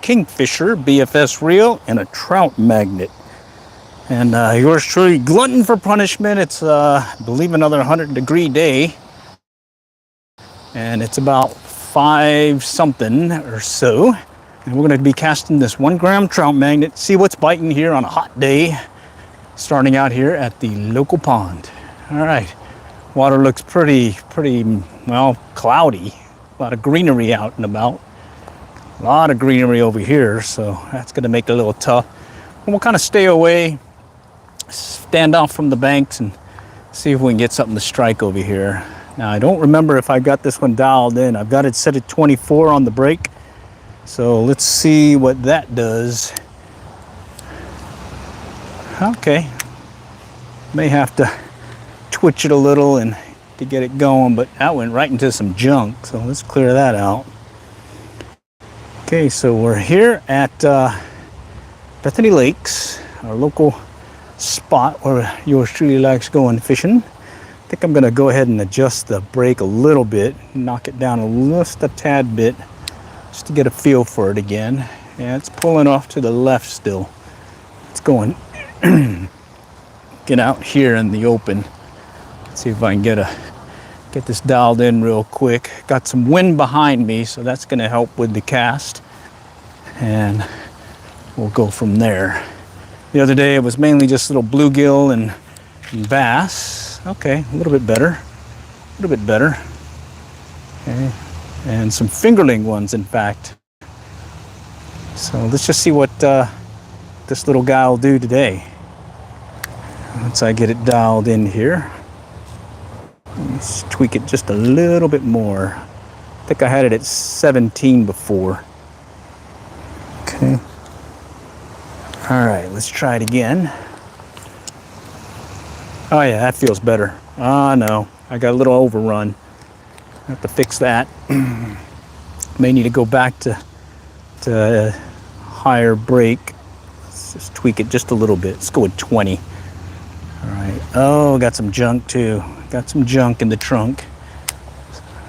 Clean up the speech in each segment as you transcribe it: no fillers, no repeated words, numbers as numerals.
kingfisher BFS reel and a trout magnet. And yours truly, glutton for punishment. It's, I believe, another 100-degree day. And it's about 5 something or so. And we're going to be casting this 1-gram trout magnet. See what's biting here on a hot day. Starting out here at the local pond. All right. Water looks pretty, well, cloudy. A lot of greenery out and about. A lot of greenery over here. So that's going to make it a little tough. And we'll kind of stay away. Stand off from the banks and see if we can get something to strike over here. Now, I don't remember if I got this one dialed in. I've got it set at 24 on the break. So let's see what that does. Okay. May have to twitch it a little and to get it going, but that went right into some junk. So let's clear that out. Okay, so we're here at Bethany Lakes, our local spot where yours truly likes going fishing. I think I'm going to go ahead and adjust the brake a little bit, knock it down just a tad bit, just to get a feel for it again. Yeah, it's pulling off to the left still. It's going get out here in the open. Let's see if I can get this dialed in real quick. Got some wind behind me, so that's going to help with the cast, and we'll go from there. The other day it was mainly just little bluegill and bass. Okay, a little bit better. A little bit better. Okay. And some fingerling ones, in fact. So let's just see what this little guy will do today. Once I get it dialed in here. Let's tweak it just a little bit more. I think I had it at 17 before. Okay. All right, let's try it again. Oh yeah, that feels better. Oh no, I got a little overrun. I have to fix that. May need to go back to higher brake. Let's just tweak it just a little bit. Let's go with 20. All right. Oh, got some junk too. Got some junk in the trunk.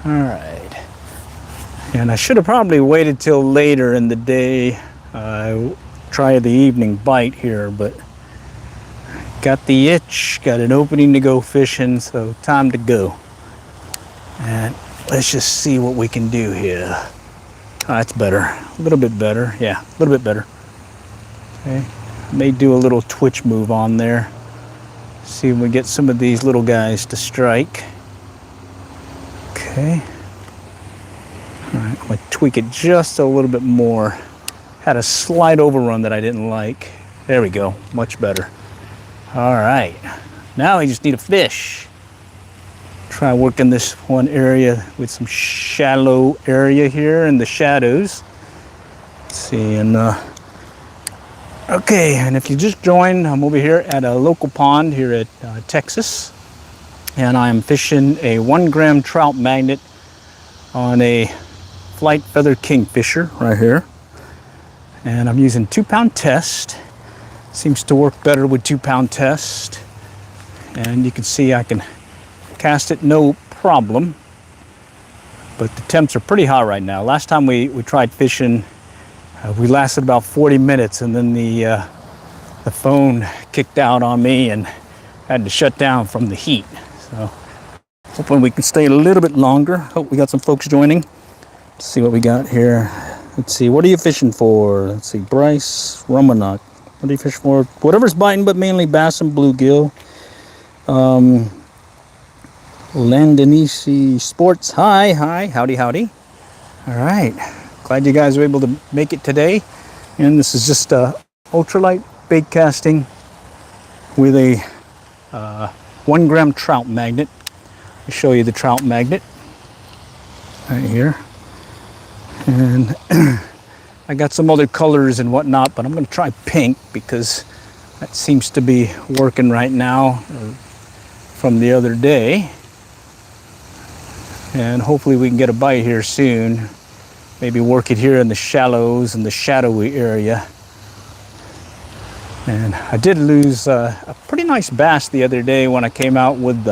All right. And I should have probably waited till later in the day. Try the evening bite here, but got the itch, got an opening to go fishing, so time to go. And let's just see what we can do here. Oh, that's better. A little bit better. Yeah, a little bit better. Okay. May do a little twitch move on there. See if we get some of these little guys to strike. Okay. All right, I'm going to tweak it just a little bit more. Had a slight overrun that I didn't like. There we go, much better. All right, now we just need a fish. Try working this one area with some shallow area here in the shadows. Let's see, and okay, and if you just joined, I'm over here at a local pond here at Texas, and I'm fishing a 1-gram trout magnet on a flight feather kingfisher right here. And I'm using 2-pound test. Seems to work better with 2-pound test. And you can see I can cast it no problem. But the temps are pretty hot right now. Last time we tried fishing, we lasted about 40 minutes, and then the phone kicked out on me and had to shut down from the heat. So hoping we can stay a little bit longer. Hope we got some folks joining. Let's see what we got here. Let's see, what are you fishing for? Let's see, Bryce, Romanok. What are you fishing for? Whatever's biting, but mainly bass and bluegill. Landonisi Sports. Hi, howdy. All right, glad you guys were able to make it today. And this is just ultralight bait casting with a 1-gram trout magnet. I'll show you the trout magnet right here. And I got some other colors and whatnot, but I'm going to try pink because that seems to be working right now from the other day. And hopefully we can get a bite here soon. Maybe work it here in the shallows and the shadowy area. And I did lose a pretty nice bass the other day when I came out with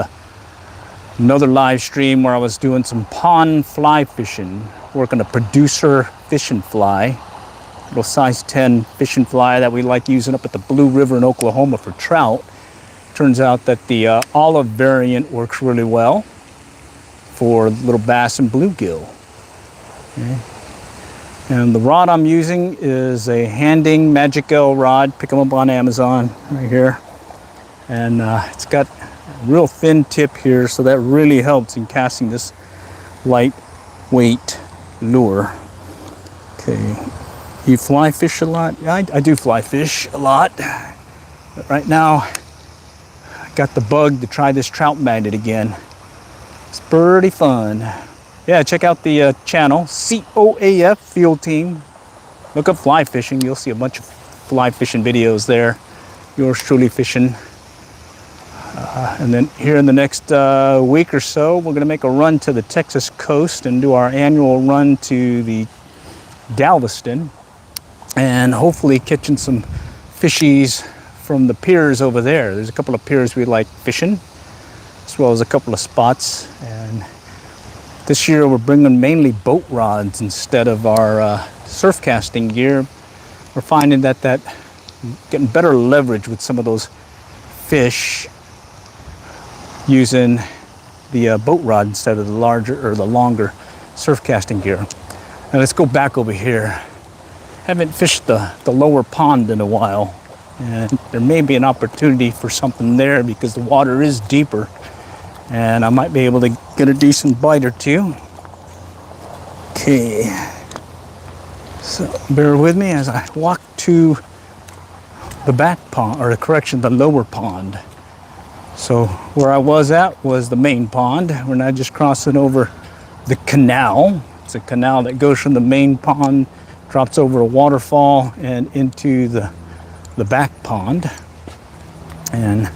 another live stream where I was doing some pond fly fishing, working a producer fishing fly. little size 10 fishing fly that we like using up at the Blue River in Oklahoma for trout. Turns out that the olive variant works really well for little bass and bluegill. Okay. And the rod I'm using is a Handing Magic L rod. Pick them up on Amazon right here. And it's got a real thin tip here, so that really helps in casting this lightweight lure. Okay, you fly fish a lot? I do fly fish a lot. But right now, I got the bug to try this trout magnet again. It's pretty fun. Yeah, check out the channel, COAF Field Team. Look up fly fishing. You'll see a bunch of fly fishing videos there. Yours truly fishing. And then here in the next week or so, we're going to make a run to the Texas coast and do our annual run to the Galveston. And hopefully catching some fishies from the piers over there. There's a couple of piers we like fishing, as well as a couple of spots. And this year we're bringing mainly boat rods instead of our surf casting gear. We're finding that getting better leverage with some of those fish using the boat rod instead of the larger or the longer surf casting gear. Now let's go back over here. Haven't fished the lower pond in a while, and there may be an opportunity for something there because the water is deeper. And I might be able to get a decent bite or two. Okay. So bear with me as I walk to the back pond, or the lower pond. So where I was at was the main pond. We're now just crossing over the canal. It's a canal that goes from the main pond, drops over a waterfall and into the back pond. And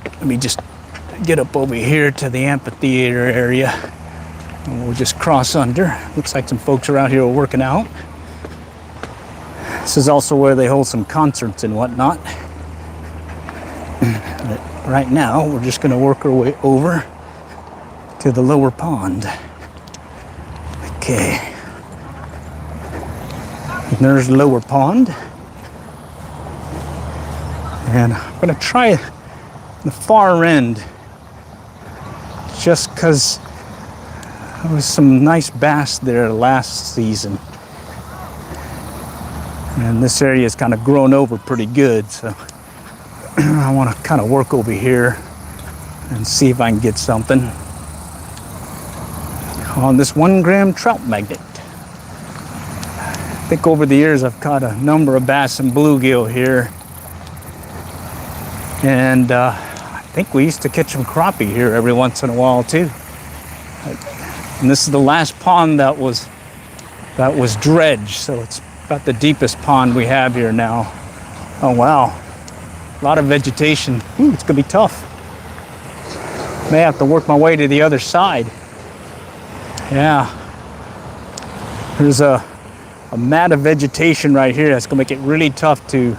let me just get up over here to the amphitheater area, and we'll just cross under. Looks like some folks are out here working out. This is also where they hold some concerts and whatnot. But right now we're just going to work our way over to the lower pond. Okay, and there's the lower pond, and I'm going to try the far end just because there was some nice bass there last season, and this area is kind of grown over pretty good, so I want to kind of work over here and see if I can get something on this 1 gram trout magnet. I think over the years I've caught a number of bass and bluegill here, and I think we used to catch some crappie here every once in a while too. And this is the last pond that was dredged, so it's about the deepest pond we have here now. Oh wow, a lot of vegetation. Ooh, it's gonna be tough. May have to work my way to the other side. Yeah, there's a mat of vegetation right here that's gonna make it really tough to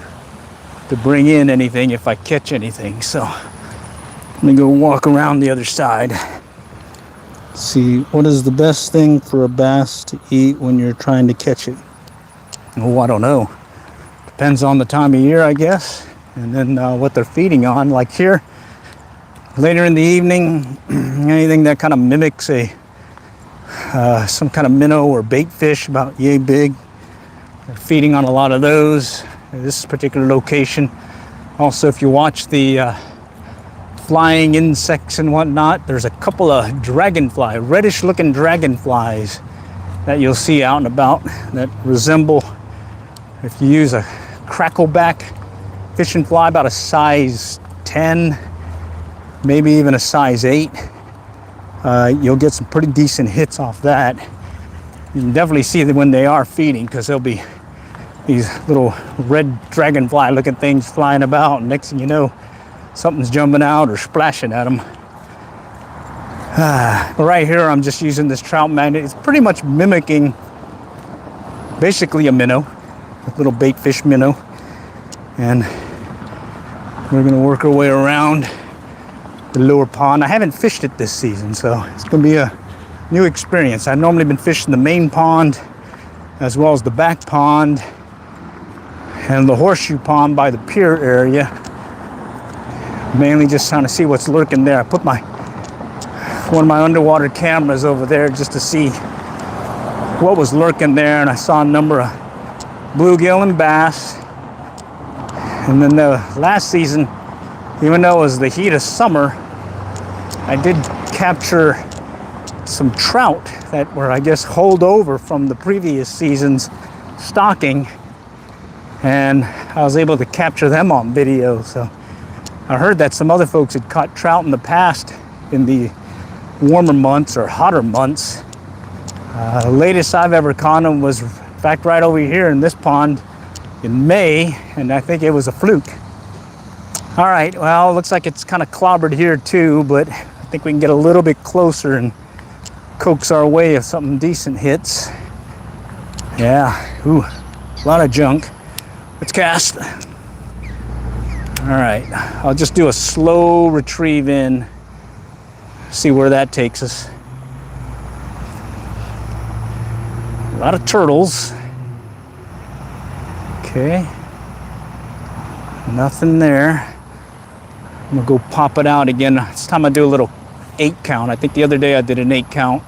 bring in anything if I catch anything. So let me go walk around the other side. See, what is the best thing for a bass to eat when you're trying to catch it? Oh, I don't know. Depends on the time of year, I guess, and then what they're feeding on. Like here, later in the evening, anything that kind of mimics some kind of minnow or bait fish about yay big. They're feeding on a lot of those at this particular location. Also, if you watch the flying insects and whatnot, there's a couple of dragonfly, reddish looking dragonflies that you'll see out and about that resemble, if you use a crackleback fishing fly about a size 10, maybe even a size 8, you'll get some pretty decent hits off that. You can definitely see them when they are feeding, because there'll be these little red dragonfly looking things flying about, and next thing you know, something's jumping out or splashing at them. But right here, I'm just using this trout magnet. It's pretty much mimicking basically a minnow, a little bait fish minnow. And we're gonna work our way around the lower pond. I haven't fished it this season, so it's gonna be a new experience. I've normally been fishing the main pond as well as the back pond. and the horseshoe pond by the pier area. Mainly just trying to see what's lurking there. I put one of my underwater cameras over there just to see what was lurking there, and I saw a number of bluegill and bass. And then the last season, even though it was the heat of summer, I did capture some trout that were, I guess, holdover from the previous season's stocking, and I was able to capture them on video. So I heard that some other folks had caught trout in the past in the warmer months or hotter months. The latest I've ever caught them was, in fact, right over here in this pond in May, and I think it was a fluke. All right, well, it looks like it's kind of clobbered here too, but I think we can get a little bit closer and coax our way if something decent hits. Yeah, ooh, a lot of junk. Let's cast. All right, I'll just do a slow retrieve in, see where that takes us. A lot of turtles. Okay, nothing there. I'm gonna go pop it out again. This time I do a little 8 count. I think the other day I did an 8 count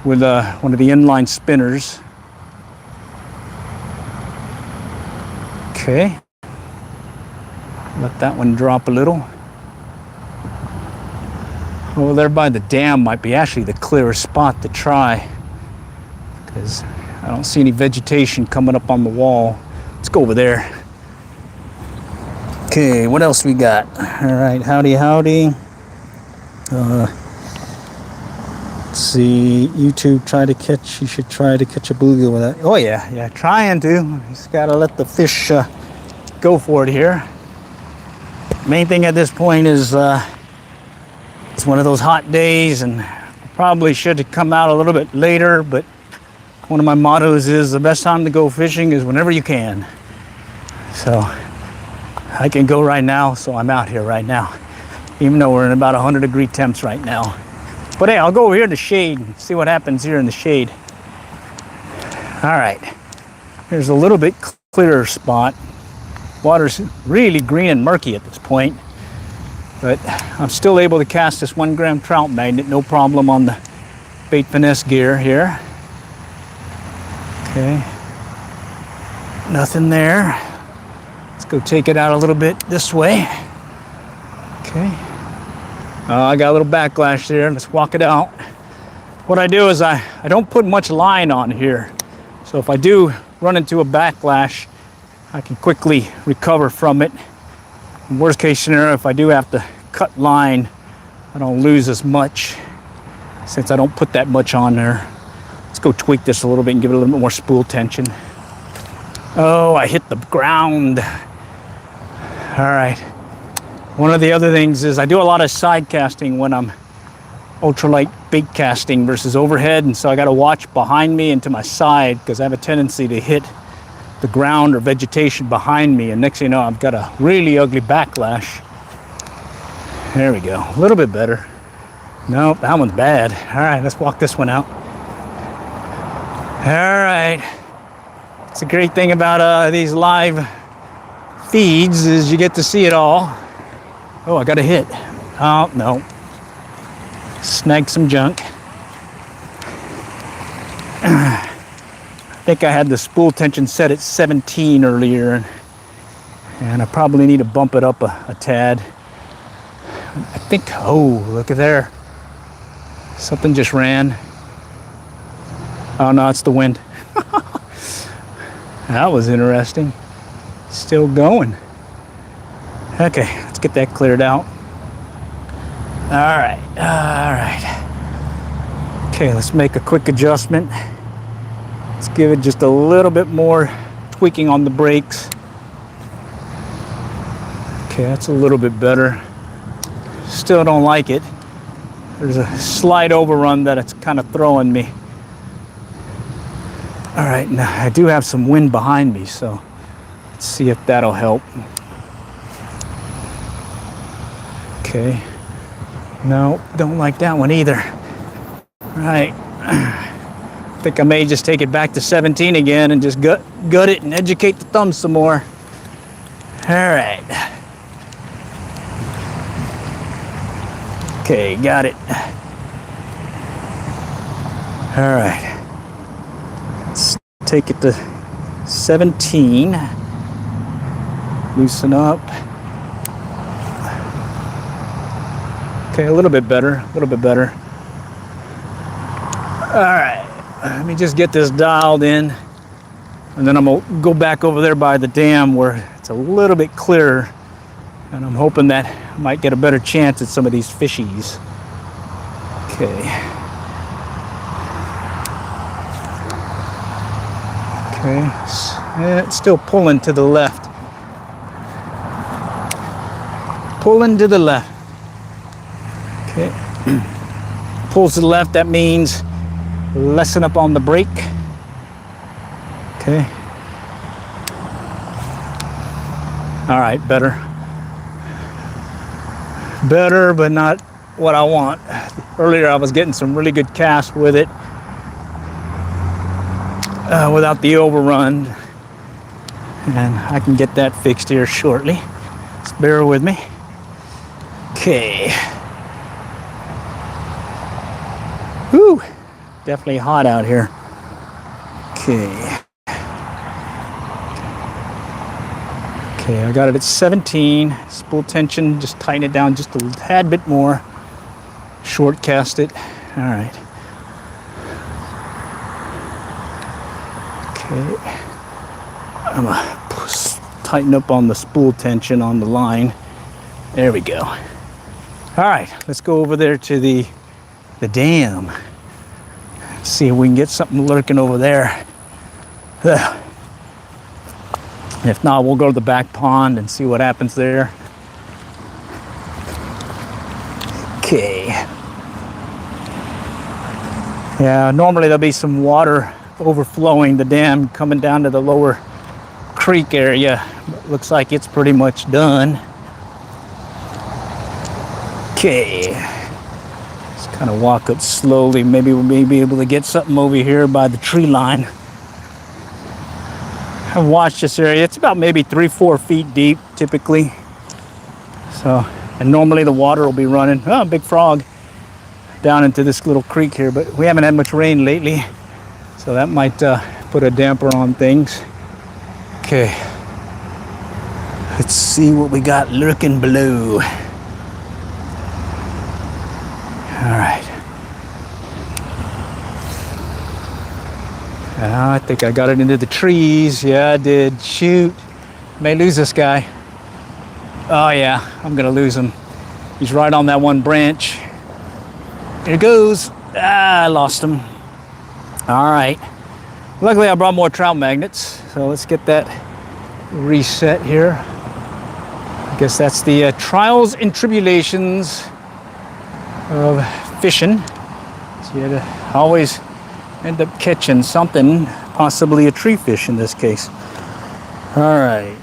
with one of the inline spinners. Okay, let that one drop a little. Over there by the dam might be actually the clearest spot to try, because I don't see any vegetation coming up on the wall. Let's go over there. Okay, what else we got? All right, howdy. Let's see, YouTube you should try to catch a bluegill with that. Oh yeah, trying to. Just gotta let the fish go for it here. Main thing at this point is it's one of those hot days, and probably should have come out a little bit later, but one of my mottos is the best time to go fishing is whenever you can. So I can go right now, so I'm out here right now, even though we're in about 100-degree temps right now. But hey, I'll go over here in the shade and see what happens here in the shade. All right, here's a little bit clearer spot. Water's really green and murky at this point, but I'm still able to cast this 1-gram trout magnet, no problem, on the Bait Finesse gear here. Okay, nothing there. Let's go take it out a little bit this way. Okay, I got a little backlash there. Let's walk it out. What I do is I don't put much line on here, so if I do run into a backlash, I can quickly recover from it. In worst case scenario, if I do have to cut line, I don't lose as much since I don't put that much on there. Let's go tweak this a little bit and give it a little bit more spool tension. Oh, I hit the ground. All right. One of the other things is I do a lot of side casting when I'm ultralight bait casting versus overhead, and so I got to watch behind me and to my side, because I have a tendency to hit the ground or vegetation behind me, and next thing you know, I've got a really ugly backlash. There we go, a little bit better. Nope, that one's bad. All right, let's walk this one out. All right, it's a great thing about these live feeds is you get to see it all. Oh, I got a hit. Oh, no. Snagged some junk. I think I had the spool tension set at 17 earlier, and I probably need to bump it up a tad. I think, oh, look at there. Something just ran. Oh no, it's the wind. That was interesting. Still going. Okay, let's get that cleared out. All right. Okay, let's make a quick adjustment. Let's give it just a little bit more tweaking on the brakes. Okay, that's a little bit better. Still don't like it. There's a slight overrun that it's kind of throwing me. All right, now I do have some wind behind me, so let's see if that'll help. Okay. No, don't like that one either. All right. think I may just take it back to 17 again and just gut it and educate the thumb some more. All right. Okay, got it. All right. Let's take it to 17. Loosen up. Okay, a little bit better, a little bit better. All right, let me just get this dialed in, and then I'm gonna go back over there by the dam where it's a little bit clearer, and I'm hoping that I might get a better chance at some of these fishies. Okay. Okay, it's still pulling to the left. Pulling to the left. Okay. Pulls to the left, that means lessen up on the brake. Okay. All right, better. Better, but not what I want. Earlier I was getting some really good casts with it without the overrun. And I can get that fixed here shortly. Just bear with me. Okay. Whew. Definitely hot out here. Okay. Okay, I got it at 17. Spool tension, just tighten it down just a tad bit more. Short cast it. All right. Okay. I'm gonna tighten up on the spool tension on the line. There we go. All right, let's go over there to the dam. See if we can get something lurking over there. If not, we'll go to the back pond and see what happens there. Okay. Yeah, normally there'll be some water overflowing the dam coming down to the lower creek area. Looks like it's pretty much done. Okay. Just kind of walk up slowly. Maybe we may be able to get something over here by the tree line. I've watched this area. It's about maybe 3-4 feet deep typically. So, and normally the water will be running. Oh, big frog down into this little creek here, but we haven't had much rain lately, so that might put a damper on things. Okay, let's see what we got lurking below. All right. I think I got it into the trees. Yeah, I did. Shoot. May lose this guy. Oh yeah, I'm gonna lose him. He's right on that one branch. Here it goes. Ah, I lost him. All right. Luckily I brought more trout magnets, so let's get that reset here. I guess that's the trials and tribulations of fishing. So you had to always end up catching something, possibly a tree fish in this case. All right.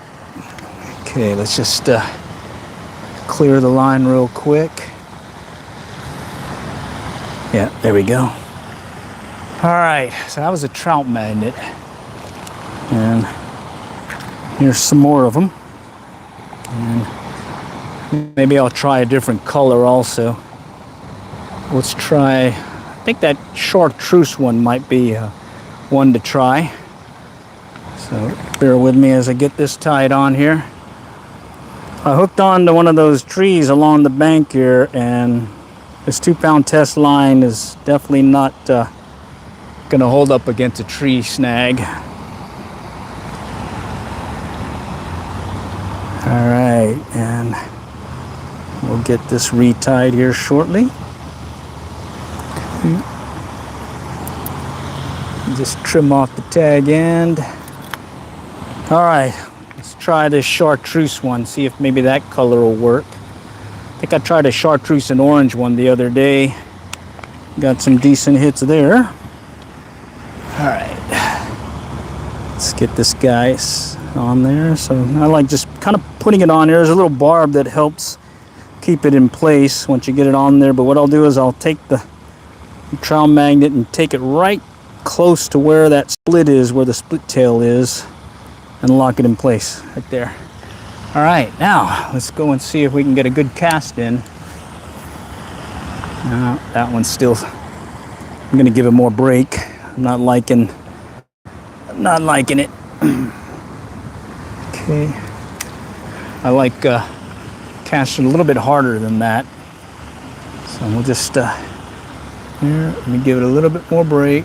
Okay, let's just clear the line real quick. Yeah, there we go. All right, so that was a trout magnet. And here's some more of them. And maybe I'll try a different color also. Let's try, I think that chartreuse one might be one to try. So bear with me as I get this tied on here. I hooked on to one of those trees along the bank here, and this 2-pound test line is definitely not gonna hold up against a tree snag. All right, and we'll get this retied here shortly. Just trim off the tag end. All right, let's try this chartreuse one, see if maybe that color will work. I think I tried a chartreuse and orange one the other day. Got some decent hits there. All right, let's get this guy on there. So I like just kind of putting it on there. There's a little barb that helps keep it in place once you get it on there. But what I'll do is I'll take the trout magnet and take it right close to where that split is, where the split tail is, and lock it in place right there. All right, now let's go and see if we can get a good cast in. That one's still, I'm gonna give it more break. I'm not liking it. Okay, I like casting a little bit harder than that. So we'll just, here, let me give it a little bit more break.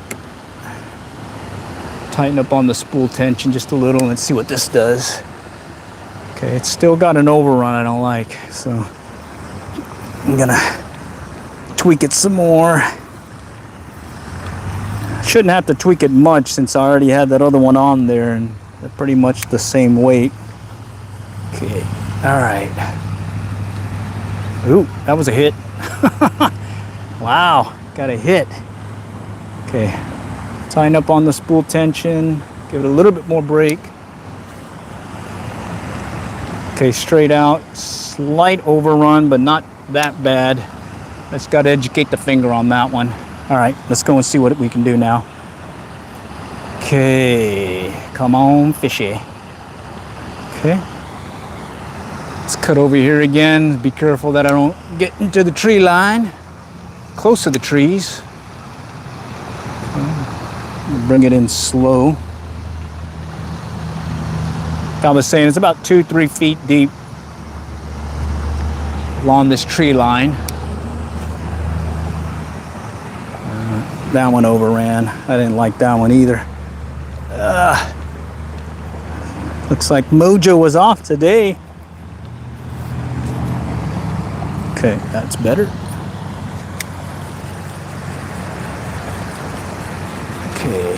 Tighten up on the spool tension just a little and see what this does. Okay, it's still got an overrun I don't like, so I'm gonna tweak it some more. Shouldn't have to tweak it much since I already had that other one on there and they're pretty much the same weight. Okay, all right. Ooh, that was a hit. Wow, got a hit. Okay, tighten up on the spool tension, give it a little bit more break. Okay, straight out, slight overrun, but not that bad. Just got to educate the finger on that one. All right, let's go and see what we can do now. Okay, come on, fishy. Okay, let's cut over here again. Be careful that I don't get into the tree line, close to the trees. Okay. Bring it in slow. I was saying it's about 2-3 feet deep along this tree line. That one overran. I didn't like that one either. Looks like mojo was off today. Okay, that's better. Okay.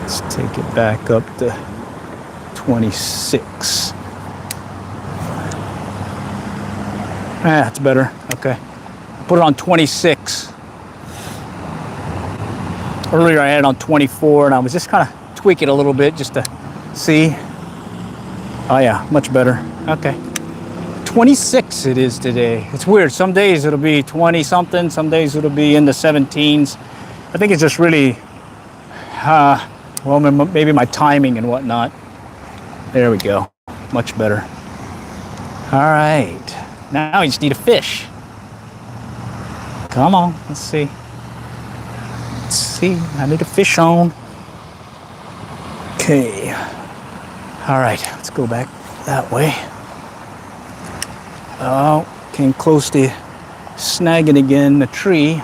Let's take it back up to 26. That's better. Okay. Put it on 26. Earlier I had it on 24 and I was just kind of tweaking it a little bit just to see. Oh yeah, much better. Okay. 26 it is today. It's weird. Some days it'll be 20 something. Some days it'll be in the 17s. I think it's just really, well, maybe my timing and whatnot. There we go. Much better. All right. Now you just need a fish. Come on, let's see. Let's see, I need a fish on. Okay. All right, let's go back that way. Oh, came close to snagging again the tree.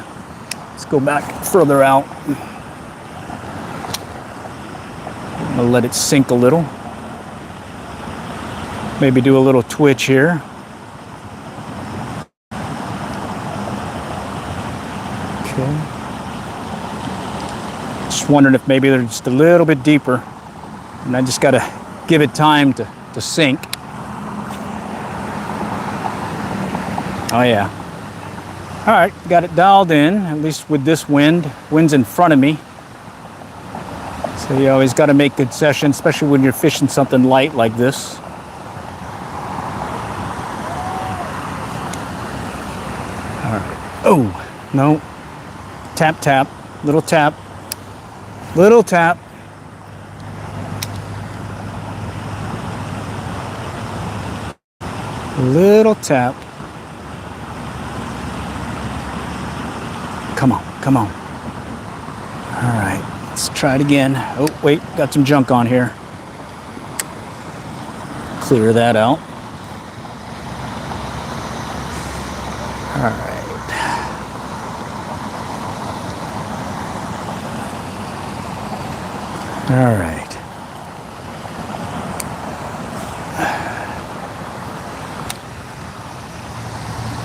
Let's go back further out. I'm gonna let it sink a little. Maybe do a little twitch here. Okay. Just wondering if maybe they're just a little bit deeper. And I just got to give it time to sink. Oh yeah. All right, got it dialed in, at least with this wind. Wind's in front of me. So you always got to make good sessions, especially when you're fishing something light like this. All right. Oh, no. Tap, tap, little tap, little tap. Little tap. Come on, come on. All right, let's try it again. Oh, wait, got some junk on here. Clear that out. All right. All right.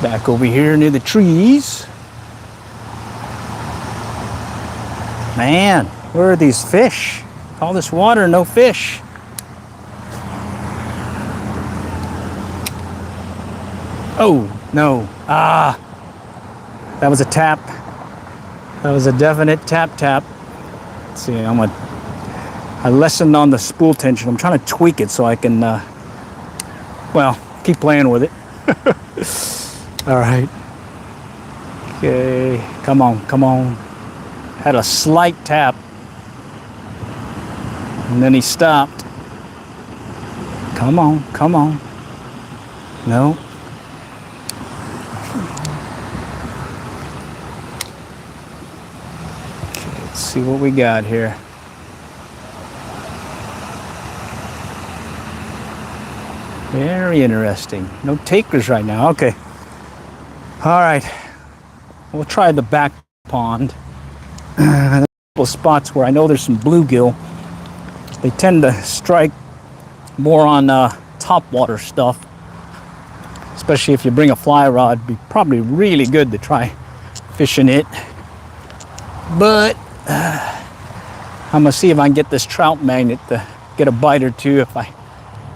Back over here near the trees. Man, where are these fish? All this water, no fish. Oh, no. Ah, that was a tap. That was a definite tap tap. Let's see, I lessened on the spool tension. I'm trying to tweak it so I can, well, keep playing with it. All right. Okay, come on, come on. Had a slight tap. And then he stopped. Come on, come on. No. Okay, let's see what we got here. Very interesting. No takers right now. Okay. All right. We'll try the back pond. There's a couple spots where I know there's some bluegill. They tend to strike more on top water stuff. Especially if you bring a fly rod. It'd be probably really good to try fishing it. But I'm going to see if I can get this trout magnet to get a bite or two if I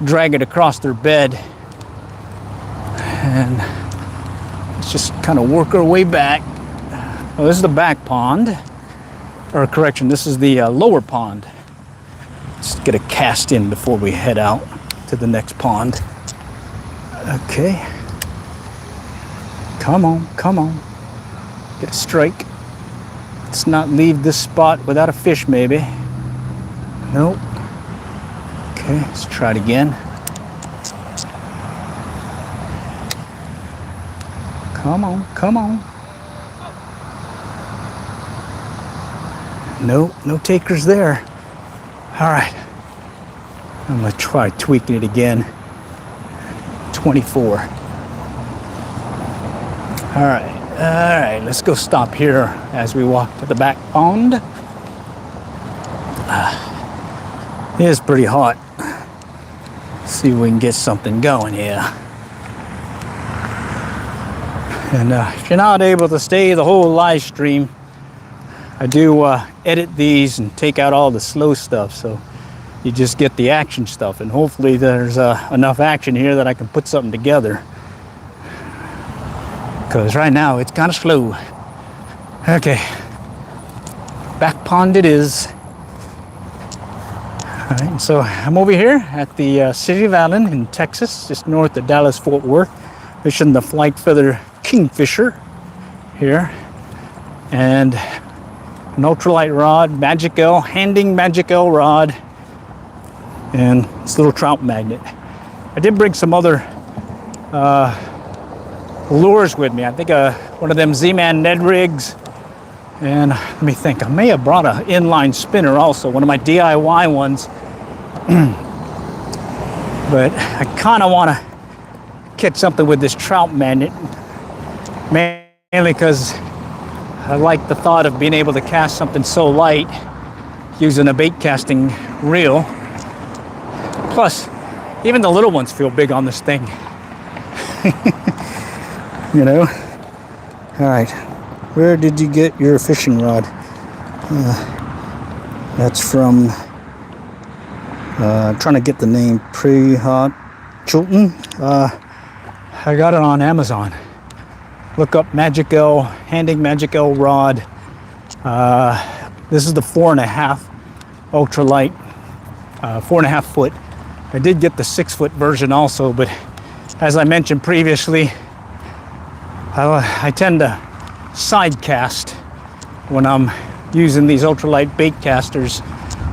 drag it across their bed. And let's just kind of work our way back. Well, this is the back pond. Or correction, this is the lower pond. Let's get a cast in before we head out to the next pond. Okay. Come on, come on. Get a strike. Let's not leave this spot without a fish, maybe. Nope. Okay, let's try it again. Come on, come on. Nope, no takers there. All right. I'm gonna try tweaking it again. 24. All right, let's go stop here as we walk to the back pond. It is pretty hot. See if we can get something going here. And if you're not able to stay the whole live stream, I do edit these and take out all the slow stuff, so you just get the action stuff. And hopefully there's enough action here that I can put something together. Because right now it's kind of slow. Okay, back pond it is. All right, so I'm over here at the city of Allen in Texas, just north of Dallas-Fort Worth, fishing the flight feather kingfisher here, and an ultralight rod, Magic L, handing Magic L rod, and this little trout magnet. I did bring some other lures with me. I think one of them Z-Man Ned rigs, and let me think, I may have brought an inline spinner also, one of my DIY ones. But I kind of want to catch something with this trout magnet, mainly because I like the thought of being able to cast something so light using a bait casting reel. Plus, even the little ones feel big on this thing. You know? All right, where did you get your fishing rod? That's from, I'm trying to get the name, Prehot Chilton. I got it on Amazon. Look up Magic L, handing Magic L rod. This is the 4.5 ultralight, 4.5 foot. I did get the 6 foot version also, but as I mentioned previously, I tend to side cast when I'm using these ultralight bait casters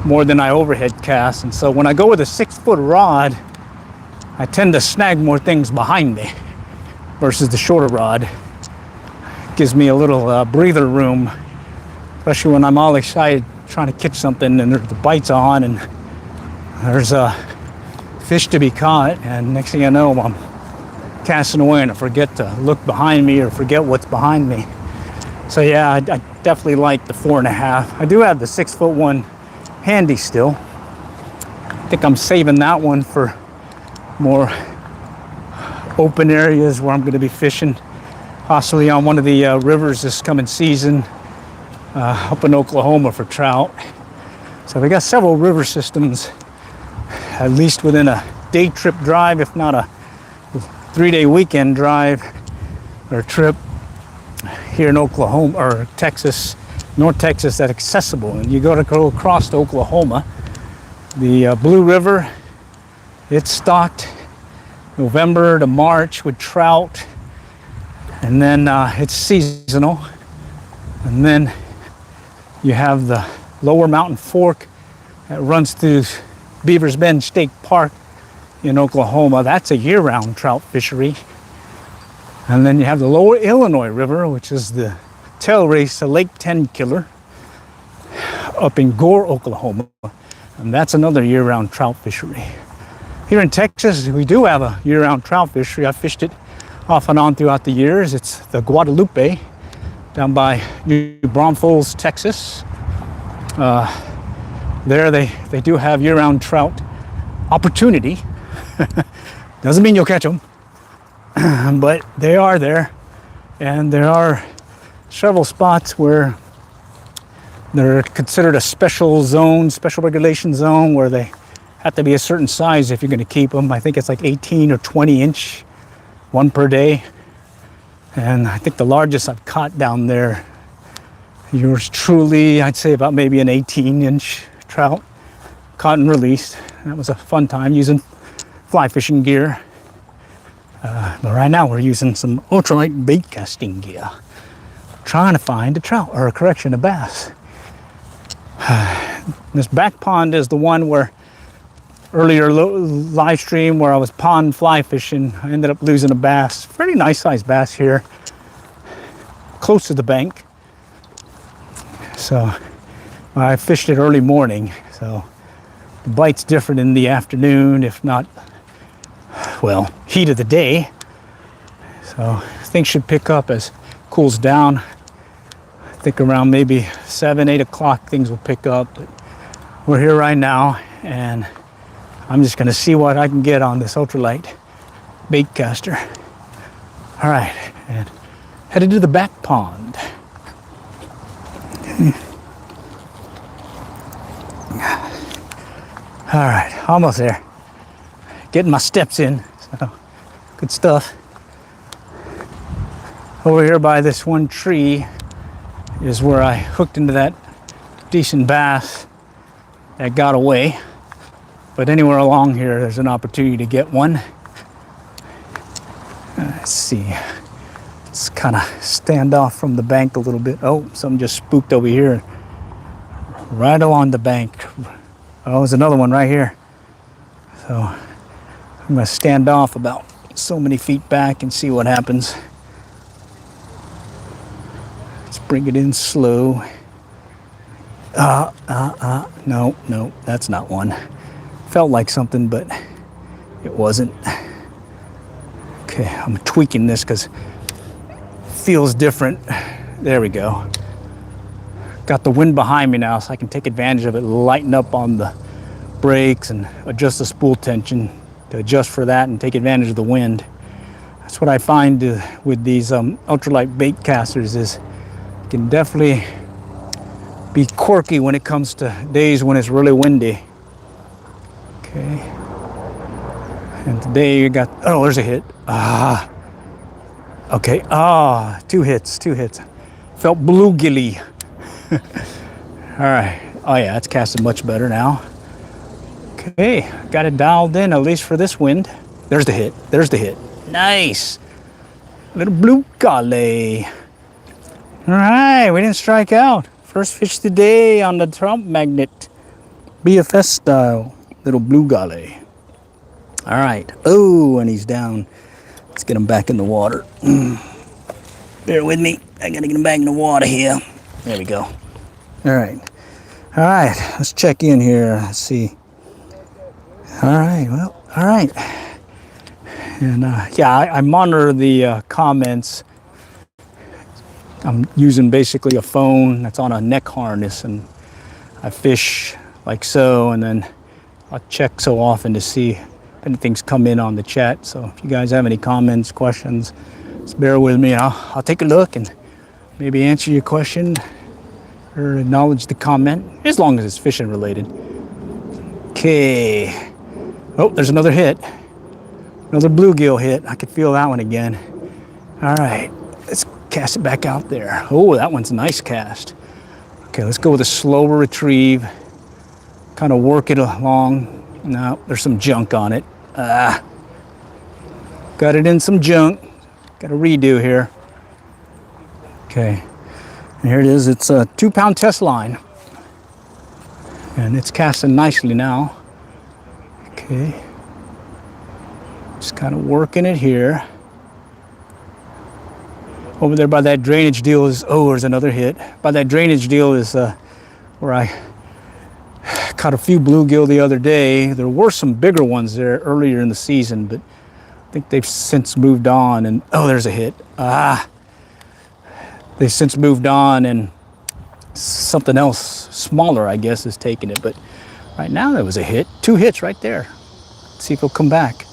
more than I overhead cast. And so when I go with a 6 foot rod, I tend to snag more things behind me versus the shorter rod. Gives me a little breather room, especially when I'm all excited trying to catch something and the bite's on and there's a fish to be caught, and next thing I know I'm casting away and I forget to look behind me or forget what's behind me. So yeah, I definitely like the 4.5. I do have the 6 foot one handy still. I think I'm saving that one for more open areas where I'm going to be fishing, possibly on one of the rivers this coming season up in Oklahoma for trout. So we got several river systems, at least within a day trip drive, if not a 3-day weekend drive or trip here in Oklahoma or Texas, North Texas, that's accessible. And you go across to Oklahoma, the Blue River, it's stocked November to March with trout. And then it's seasonal. And then you have the Lower Mountain Fork that runs through Beaver's Bend State Park in Oklahoma. That's a year-round trout fishery. And then you have the Lower Illinois River, which is the tail race, a Lake 10 killer, up in Gore, Oklahoma. And that's another year-round trout fishery. Here in Texas, we do have a year-round trout fishery. I fished it off and on throughout the years. It's the Guadalupe down by New Braunfels, Texas. There they do have year-round trout opportunity. Doesn't mean you'll catch them, but they are there. And there are several spots where they're considered a special zone, special regulation zone, where they have to be a certain size if you're going to keep them. I think it's like 18 or 20 inch, one per day. And I think the largest I've caught down there, yours truly, I'd say about maybe an 18-inch trout, caught and released. That was a fun time using fly fishing gear. But right now we're using some ultralight bait casting gear, trying to find a trout, or a correction, a bass. This back pond is the one where earlier live stream where I was pond fly fishing. I ended up losing a bass, pretty nice sized bass here, close to the bank. So I fished it early morning, so the bite's different in the afternoon, if not, well, heat of the day. So things should pick up as it cools down. I think around maybe 7, 8 o'clock things will pick up. But we're here right now, and I'm just gonna see what I can get on this ultralight bait caster. All right, and headed to the back pond. All right, almost there. Getting my steps in, so good stuff. Over here by this one tree is where I hooked into that decent bass that got away. But anywhere along here, there's an opportunity to get one. Let's see. Let's kind of stand off from the bank a little bit. Oh, something just spooked over here. Right along the bank. Oh, there's another one right here. So I'm gonna stand off about so many feet back and see what happens. Let's bring it in slow. No, that's not one. Felt like something, but it wasn't. Okay, I'm tweaking this because it feels different. There we go. Got the wind behind me now, so I can take advantage of it, lighten up on the brakes and adjust the spool tension to adjust for that and take advantage of the wind. That's what I find with these ultralight bait casters, is it can definitely be quirky when it comes to days when it's really windy. Okay. And today you got, oh, there's a hit. Okay. Two hits. Felt bluegilly. All right. Oh yeah, it's casting much better now. Okay, got it dialed in, at least for this wind. There's the hit. Nice. Little blue gully. All right, we didn't strike out. First fish today on the Trout magnet. BFS style. Little blue gully. All right. Oh, and he's down. Let's get him back in the water. Bear with me. I gotta get him back in the water here. There we go. All right. Let's check in here. Let's see. All right. And yeah, I monitor the comments. I'm using basically a phone that's on a neck harness, and I fish like so, and then I'll check so often to see if anything's come in on the chat. So if you guys have any comments, questions, just bear with me. I'll take a look and maybe answer your question or acknowledge the comment, as long as it's fishing related. Okay. Oh, there's another hit. Another bluegill hit. I could feel that one again. All right, let's cast it back out there. Oh, that one's a nice cast. Okay, let's go with a slower retrieve. Kind of work it along. No, there's some junk on it. Got it in some junk. Got a redo here. Okay, and here it is. It's a 2-pound test line, and it's casting nicely now. Okay, just kind of working it here. Over there by that drainage deal is, oh, there's another hit. By that drainage deal is where I caught a few bluegill the other day. There were some bigger ones there earlier in the season, but I think they've since moved on. And oh, there's a hit. They've since moved on, and something else smaller, I guess, is taking it. But right now there was a hit. 2 hits right there. Let's see if he'll come back.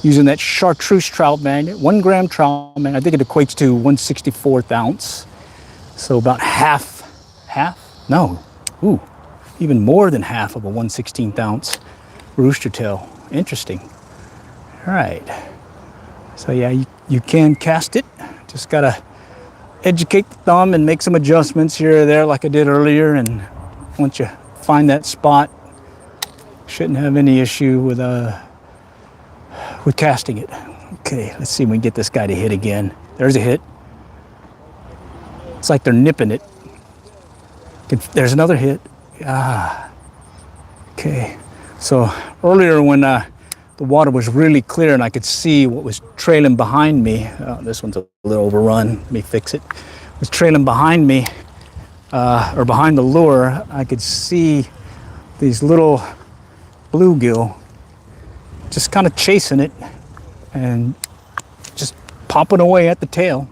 Using that chartreuse trout magnet, 1 gram trout magnet. I think it equates to 1/64th ounce. So about half, no, ooh, even more than half of a 1/16th ounce rooster tail. Interesting. All right. So yeah, you can cast it. Just gotta educate the thumb and make some adjustments here or there like I did earlier. And once you find that spot, shouldn't have any issue with casting it. Okay, let's see if we can get this guy to hit again. There's a hit. It's like they're nipping it. There's another hit. Okay. So earlier when the water was really clear and I could see what was trailing behind me, this one's a little overrun, let me fix it. It was trailing behind me, or behind the lure, I could see these little bluegill just kind of chasing it and just popping away at the tail.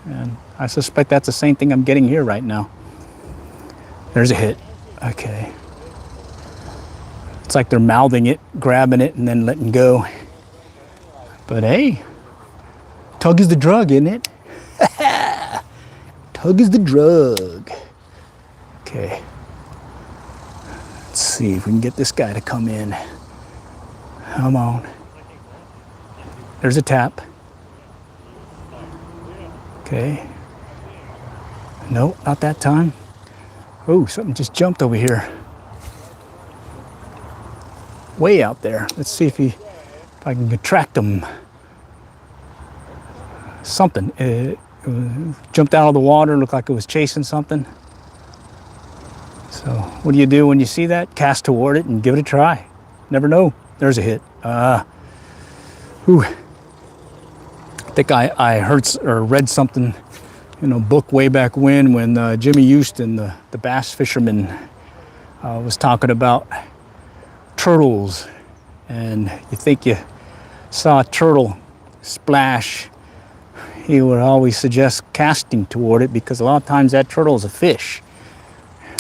And I suspect that's the same thing I'm getting here right now. There's a hit. Okay. It's like they're mouthing it, grabbing it, and then letting go. But hey, tug is the drug, isn't it? Tug is the drug. Okay. Let's see if we can get this guy to come in. Come on. There's a tap. Okay. Nope, not that time. Oh, something just jumped over here. Way out there. Let's see if I can attract him. Something. It jumped out of the water, looked like it was chasing something. So what do you do when you see that? Cast toward it and give it a try. Never know. There's a hit. I think I heard or read something in a book way back when Jimmy Houston, the bass fisherman, was talking about turtles. And you think you saw a turtle splash, he would always suggest casting toward it because a lot of times that turtle is a fish.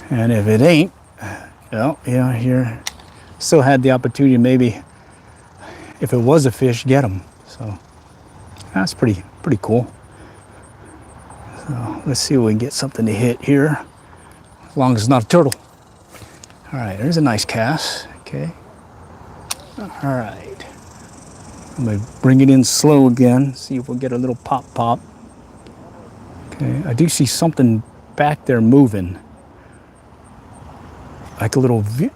And if it ain't, well, you're still had the opportunity, maybe if it was a fish, get them. So that's pretty cool. So let's see if we can get something to hit here, as long as it's not a turtle. All right, there's a nice cast. Okay. All right. I'm gonna bring it in slow again. See if we'll get a little pop. Okay, I do see something back there moving, like a little V,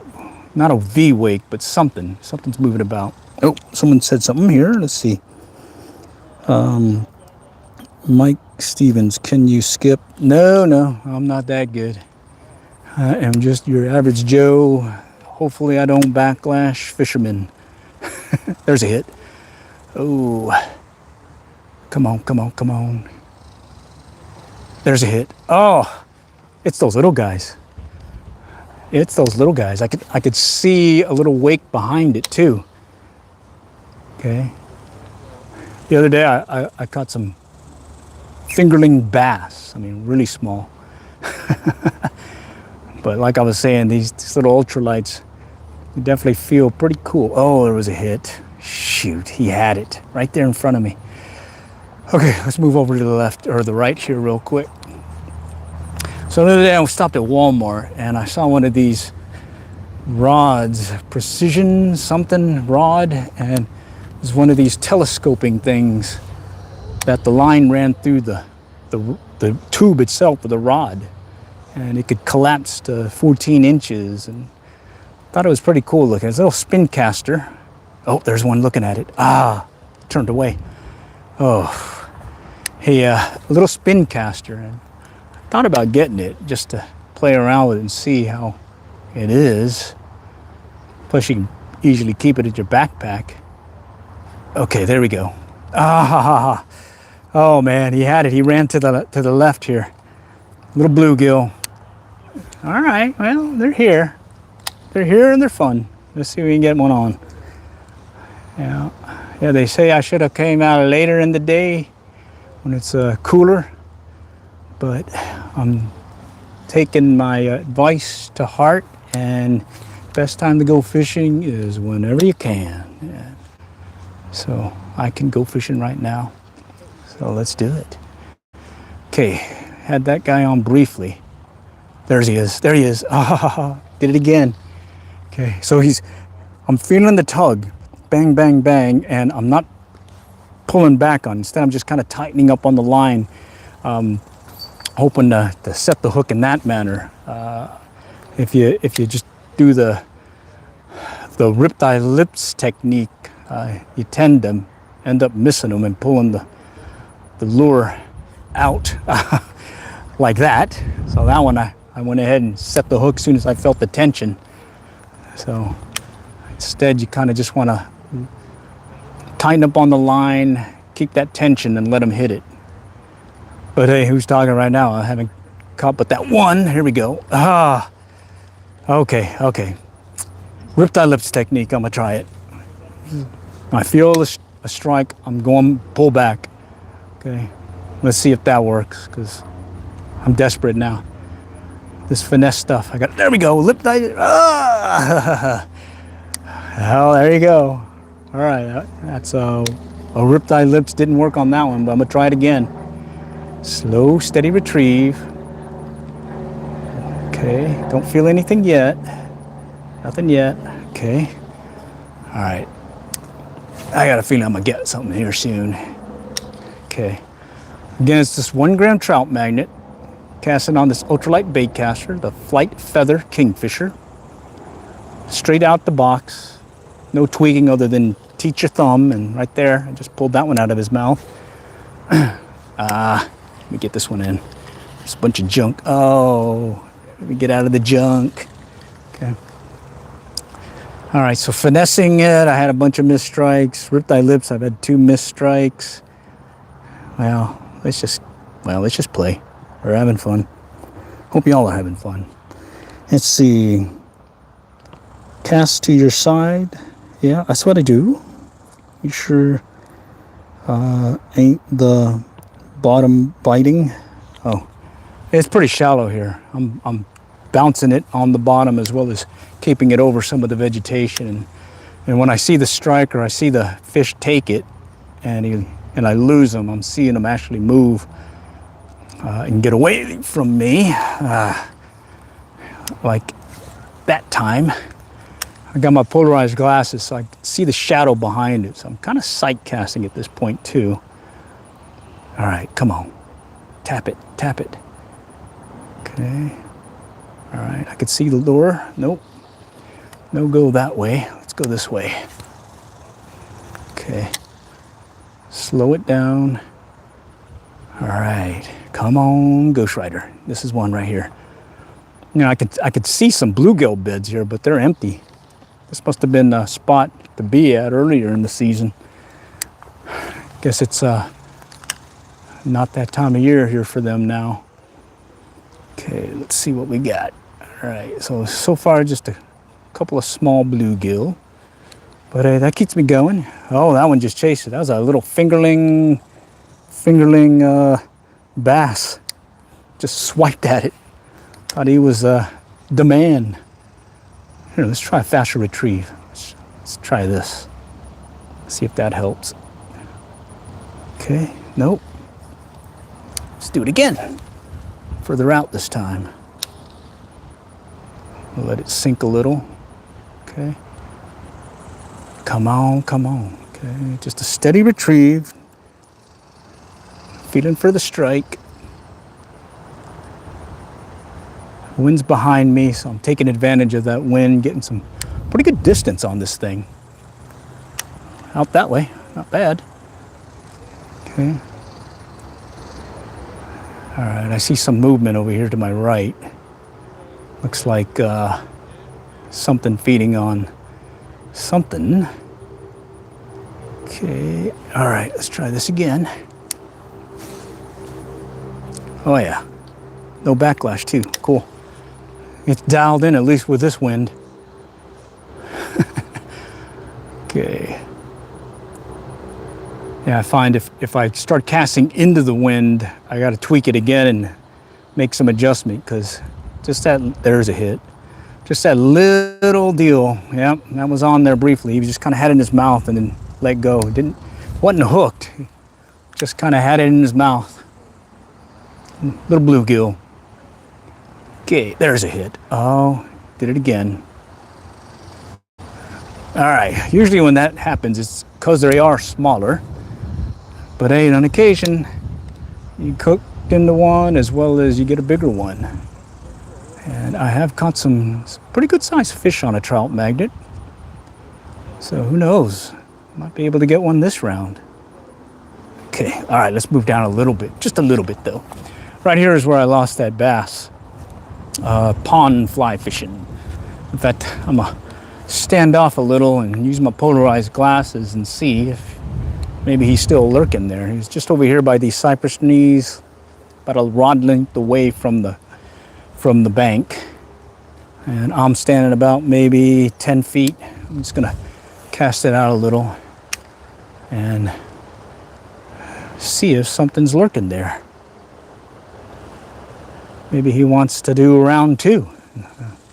not a V wake, but something's moving about. Oh, someone said something here. Let's see. Mike Stevens, can you skip? No, I'm not that good. I am just your average Joe. Hopefully I don't backlash fisherman. There's a hit. Oh, come on. There's a hit. Oh, it's those little guys. I could see a little wake behind it too. Okay. The other day I caught some fingerling bass. I mean, really small. But like I was saying, these little ultralights, you definitely feel pretty cool. Oh, there was a hit. Shoot, he had it right there in front of me. Okay, let's move over to the left or the right here real quick. So the other day I stopped at Walmart and I saw one of these rods, precision something rod, and it was one of these telescoping things that the line ran through the tube itself of the rod, and it could collapse to 14 inches, and I thought it was pretty cool looking. It's a little spin caster. Oh, there's one looking at it. Turned away. Oh, a little spin caster, and I thought about getting it just to play around with it and see how it is. Plus, you can easily keep it in your backpack. Okay, there we go. Ah, oh man, he had it. He ran to the left here. Little bluegill. All right, well, they're here. They're here and they're fun. Let's see if we can get one on. Yeah, they say I should have came out later in the day when it's cooler, but I'm taking my advice to heart, and best time to go fishing is whenever you can. Yeah. So I can go fishing right now. So let's do it. Okay, had that guy on briefly. There he is. There he is. Ah, did it again. Okay, so I'm feeling the tug. Bang, bang, bang, and I'm not pulling back on. Instead, I'm just kind of tightening up on the line, hoping to set the hook in that manner. If you just do the riptide lips technique, you tend to end up missing them and pulling the lure out like that. So that one, I went ahead and set the hook as soon as I felt the tension. So instead, you kind of just want to tighten up on the line, keep that tension, and let them hit it. But hey, who's talking right now? I haven't caught but that one. Here we go. Ah, okay. Riptide lips technique, I'm gonna try it. I feel a strike, I'm going pull back. Okay, let's see if that works, because I'm desperate now. This finesse stuff, there we go, lip tide. Ah! Oh, there you go. All right, that's a riptide lips. Didn't work on that one, but I'm gonna try it again. Slow, steady retrieve. Okay, don't feel anything yet. Nothing yet. Okay. All right. I got a feeling I'm gonna get something here soon. Okay. Again, it's this 1 gram trout magnet, casting on this ultralight bait caster, the Flight Feather Kingfisher. Straight out the box. No tweaking other than teach your thumb, and right there, I just pulled that one out of his mouth. Let me get this one in. There's a bunch of junk. Oh, let me get out of the junk. Okay. All right, so finessing it, I had a bunch of missed strikes. Riptide lips, I've had 2 missed strikes. Well, let's just play. We're having fun. Hope y'all are having fun. Let's see. Cast to your side. Yeah, that's what I do. You sure ain't the bottom biting? Oh, it's pretty shallow here. I'm bouncing it on the bottom as well as keeping it over some of the vegetation. And when I see the strike or I see the fish take it and I lose them, I'm seeing them actually move and get away from me. Like that time. I got my polarized glasses so I can see the shadow behind it. So I'm kind of sight casting at this point too. All right, come on. Tap it, tap it. Okay. All right, I can see the lure. Nope. No go that way. Let's go this way. Okay. Slow it down. All right, come on, Ghost Rider. This is one right here. You know, I could see some bluegill beds here, but they're empty. This must have been a spot to be at earlier in the season. Guess it's not that time of year here for them now. Okay, let's see what we got. All right, so far just a couple of small bluegill, but that keeps me going. Oh, that one just chased it. That was a little fingerling bass. Just swiped at it. Thought he was the man. Here, let's try a faster retrieve. Let's try this. See if that helps. Okay, nope. Let's do it again. Further out this time. We'll let it sink a little. Okay. Come on, come on. Okay, just a steady retrieve. Feeling for the strike. Wind's behind me, so I'm taking advantage of that wind, getting some pretty good distance on this thing. Out that way, not bad. Okay. All right, I see some movement over here to my right. Looks like something feeding on something. Okay, all right, let's try this again. Oh yeah, no backlash too, cool. It's dialed in, at least with this wind. Okay. Yeah, I find if I start casting into the wind, I got to tweak it again and make some adjustment, because just that, there's a hit. Just that little deal. Yep, that was on there briefly. He just kind of had it in his mouth and then let go. Wasn't hooked. Just kind of had it in his mouth. Little bluegill. Okay, there's a hit. Oh, did it again. All right, usually when that happens, it's because they are smaller. But hey, on occasion, you cook into one as well as you get a bigger one. And I have caught some pretty good sized fish on a trout magnet. So who knows? Might be able to get one this round. Okay, all right, let's move down a little bit. Just a little bit though. Right here is where I lost that bass. Pond fly fishing. In fact, I'm gonna stand off a little and use my polarized glasses and see if maybe he's still lurking there. He's just over here by these cypress knees, about a rod length away from the bank. And I'm standing about maybe 10 feet. I'm just gonna cast it out a little and see if something's lurking there. Maybe he wants to do round two.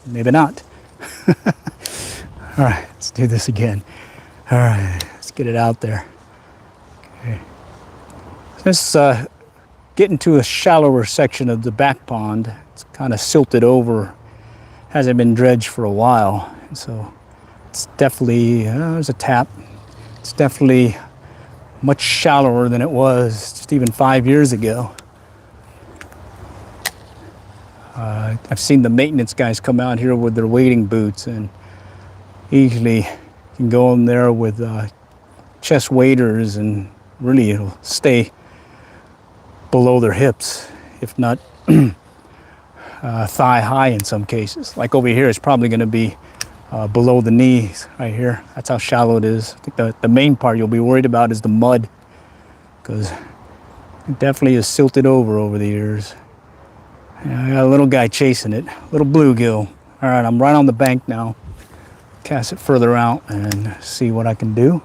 Maybe not. All right, let's do this again. All right, let's get it out there. Okay. This getting to a shallower section of the back pond. It's kind of silted over, hasn't been dredged for a while. And so it's definitely, there's a tap. It's definitely much shallower than it was just even 5 years ago. I've seen the maintenance guys come out here with their wading boots, and easily can go in there with chest waders, and really it'll stay below their hips, if not thigh high in some cases. Like over here, it's probably going to be below the knees right here. That's how shallow it is. I think the main part you'll be worried about is the mud, because it definitely is silted over the years. Yeah, I got a little guy chasing it, little bluegill. All right, I'm right on the bank now. Cast it further out and see what I can do.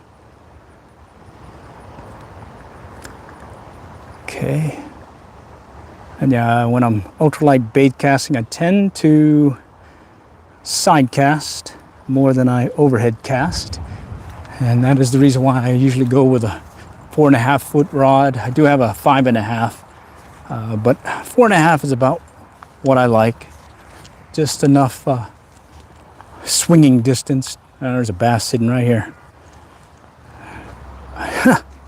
Okay. And yeah, when I'm ultralight bait casting, I tend to side cast more than I overhead cast. And that is the reason why I usually go with a 4.5 foot rod. I do have a 5.5, but 4.5 is about what I like. Just enough swinging distance. There's a bass sitting right here.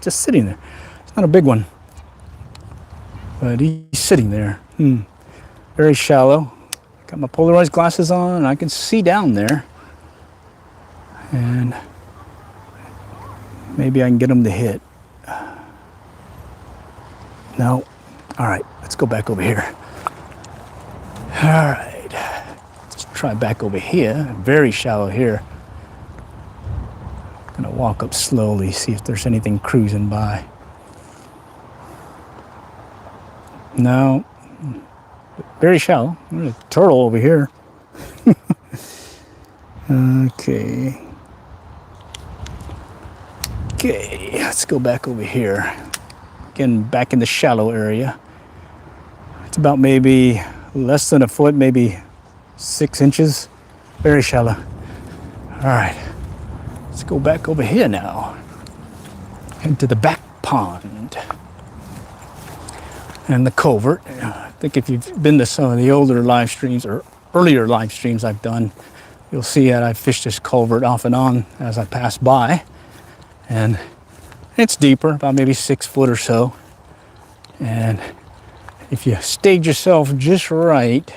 Just sitting there. It's not a big one, but he's sitting there. Very shallow. Got my polarized glasses on and I can see down there. And maybe I can get him to hit. No. All right, let's go back over here. All right, let's try back over here. Very shallow here. I'm gonna walk up slowly, see if there's anything cruising by. No, very shallow. There's a turtle over here. Okay. Okay, let's go back over here. Again, back in the shallow area. It's about maybe less than a foot, maybe 6 inches. Very shallow. All right, let's go back over here now. Into the back pond. And the culvert. I think if you've been to some of the older live streams or earlier live streams I've done, you'll see that I fished this culvert off and on as I pass by. And it's deeper, about maybe 6 foot or so. And if you stage yourself just right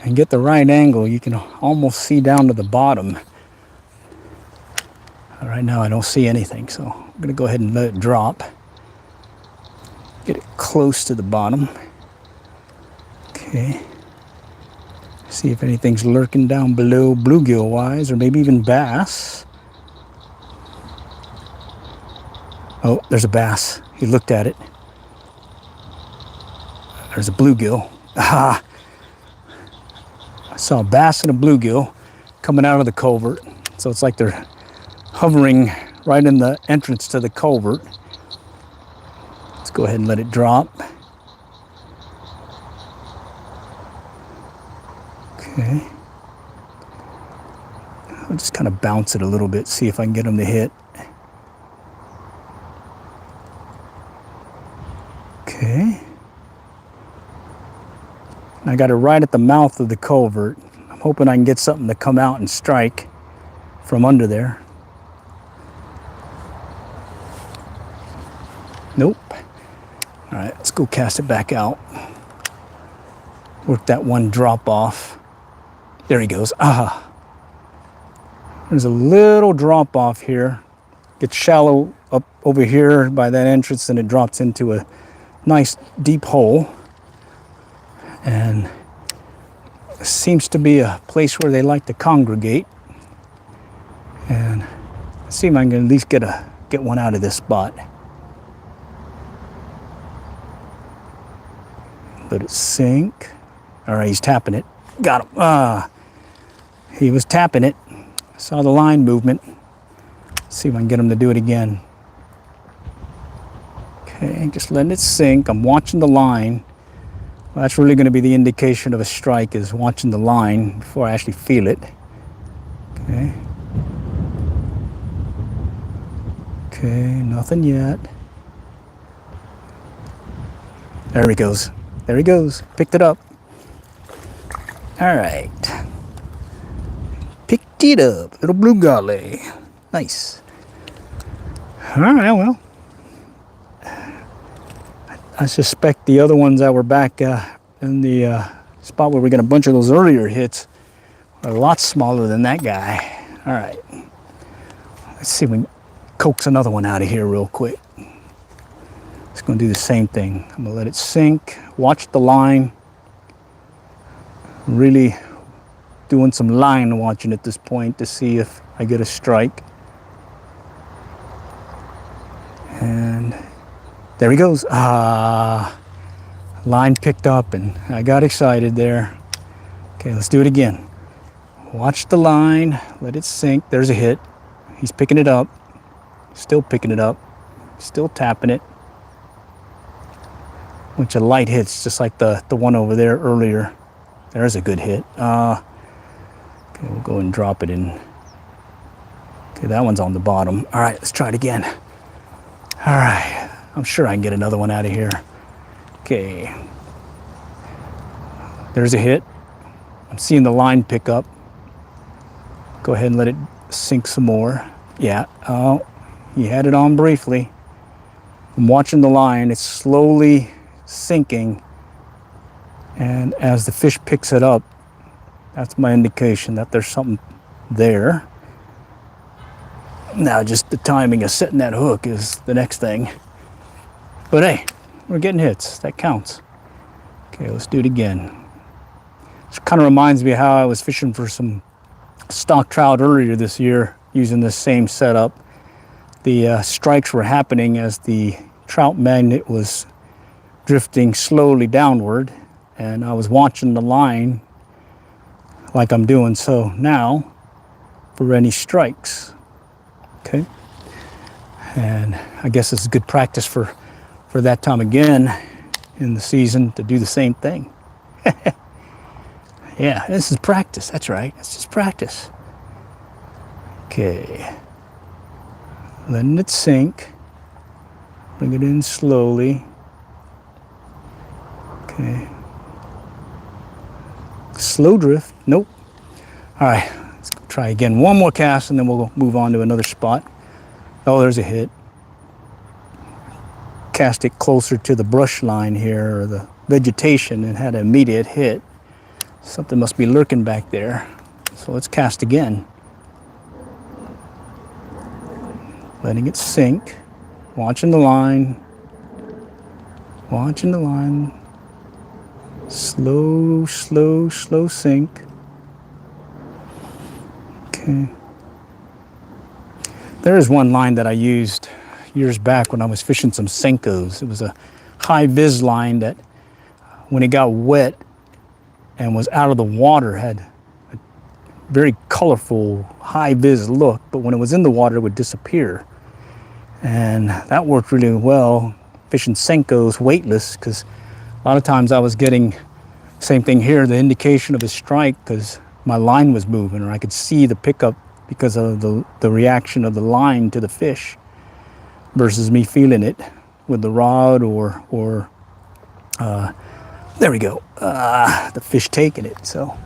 and get the right angle, you can almost see down to the bottom. Right now I don't see anything, so I'm gonna go ahead and let it drop. Get it close to the bottom. Okay. See if anything's lurking down below bluegill wise, or maybe even bass. Oh, there's a bass. He looked at it. There's a bluegill. Ah! I saw a bass and a bluegill coming out of the culvert. So it's like they're hovering right in the entrance to the culvert. Let's go ahead and let it drop. Okay. I'll just kind of bounce it a little bit, see if I can get them to hit. Okay. I got it right at the mouth of the culvert. I'm hoping I can get something to come out and strike from under there. Nope. All right, let's go cast it back out. Work that one drop off. There he goes. Ah. There's a little drop off here. Gets shallow up over here by that entrance, and it drops into a nice deep hole. And seems to be a place where they like to congregate. And let's see if I can at least get one out of this spot. Let it sink. All right, he's tapping it. Got him. Ah, he was tapping it. Saw the line movement. Let's see if I can get him to do it again. Okay, just letting it sink. I'm watching the line. Well, that's really going to be the indication of a strike, is watching the line before I actually feel it. Okay. Okay, nothing yet. There he goes. There he goes. Picked it up. All right. Picked it up. Little blue golly. Nice. All right, well. I suspect the other ones that were back in the spot where we got a bunch of those earlier hits are a lot smaller than that guy. All right. Let's see if we can coax another one out of here real quick. It's going to do the same thing. I'm going to let it sink. Watch the line. Really doing some line watching at this point to see if I get a strike. And there he goes. Ah, line picked up and I got excited there. Okay, let's do it again. Watch the line, let it sink. There's a hit. He's picking it up. Still picking it up. Still tapping it. Bunch of light hits, just like the one over there earlier. There's a good hit. Okay, we'll go and drop it in. Okay, that one's on the bottom. All right, let's try it again. All right, I'm sure I can get another one out of here. Okay. There's a hit. I'm seeing the line pick up. Go ahead and let it sink some more. Yeah, oh, he had it on briefly. I'm watching the line. It's slowly sinking. And as the fish picks it up, that's my indication that there's something there. Now just the timing of setting that hook is the next thing. But hey, we're getting hits. That counts. Okay, let's do it again. This kind of reminds me of how I was fishing for some stock trout earlier this year using this same setup. The strikes were happening as the trout magnet was drifting slowly downward, and I was watching the line like I'm doing so now for any strikes. Okay, and I guess it's good practice for that time again in the season to do the same thing. Yeah, this is practice. That's right. It's just practice. Okay, letting it sink. Bring it in slowly. Okay. Slow drift. Nope. All right, let's try again. One more cast and then we'll move on to another spot. Oh, there's a hit. Cast it closer to the brush line here, or the vegetation, and had an immediate hit. Something must be lurking back there. So let's cast again. Letting it sink. Watching the line. Watching the line. Slow, slow, slow sink. Okay. There is one line that I used years back when I was fishing some Senkos. It was a high vis line that when it got wet and was out of the water had a very colorful high vis look, but when it was in the water it would disappear. And that worked really well fishing Senkos weightless, because a lot of times I was getting, same thing here, the indication of a strike because my line was moving, or I could see the pickup because of the reaction of the line to the fish versus me feeling it with the rod or there we go, the fish taking it. So, all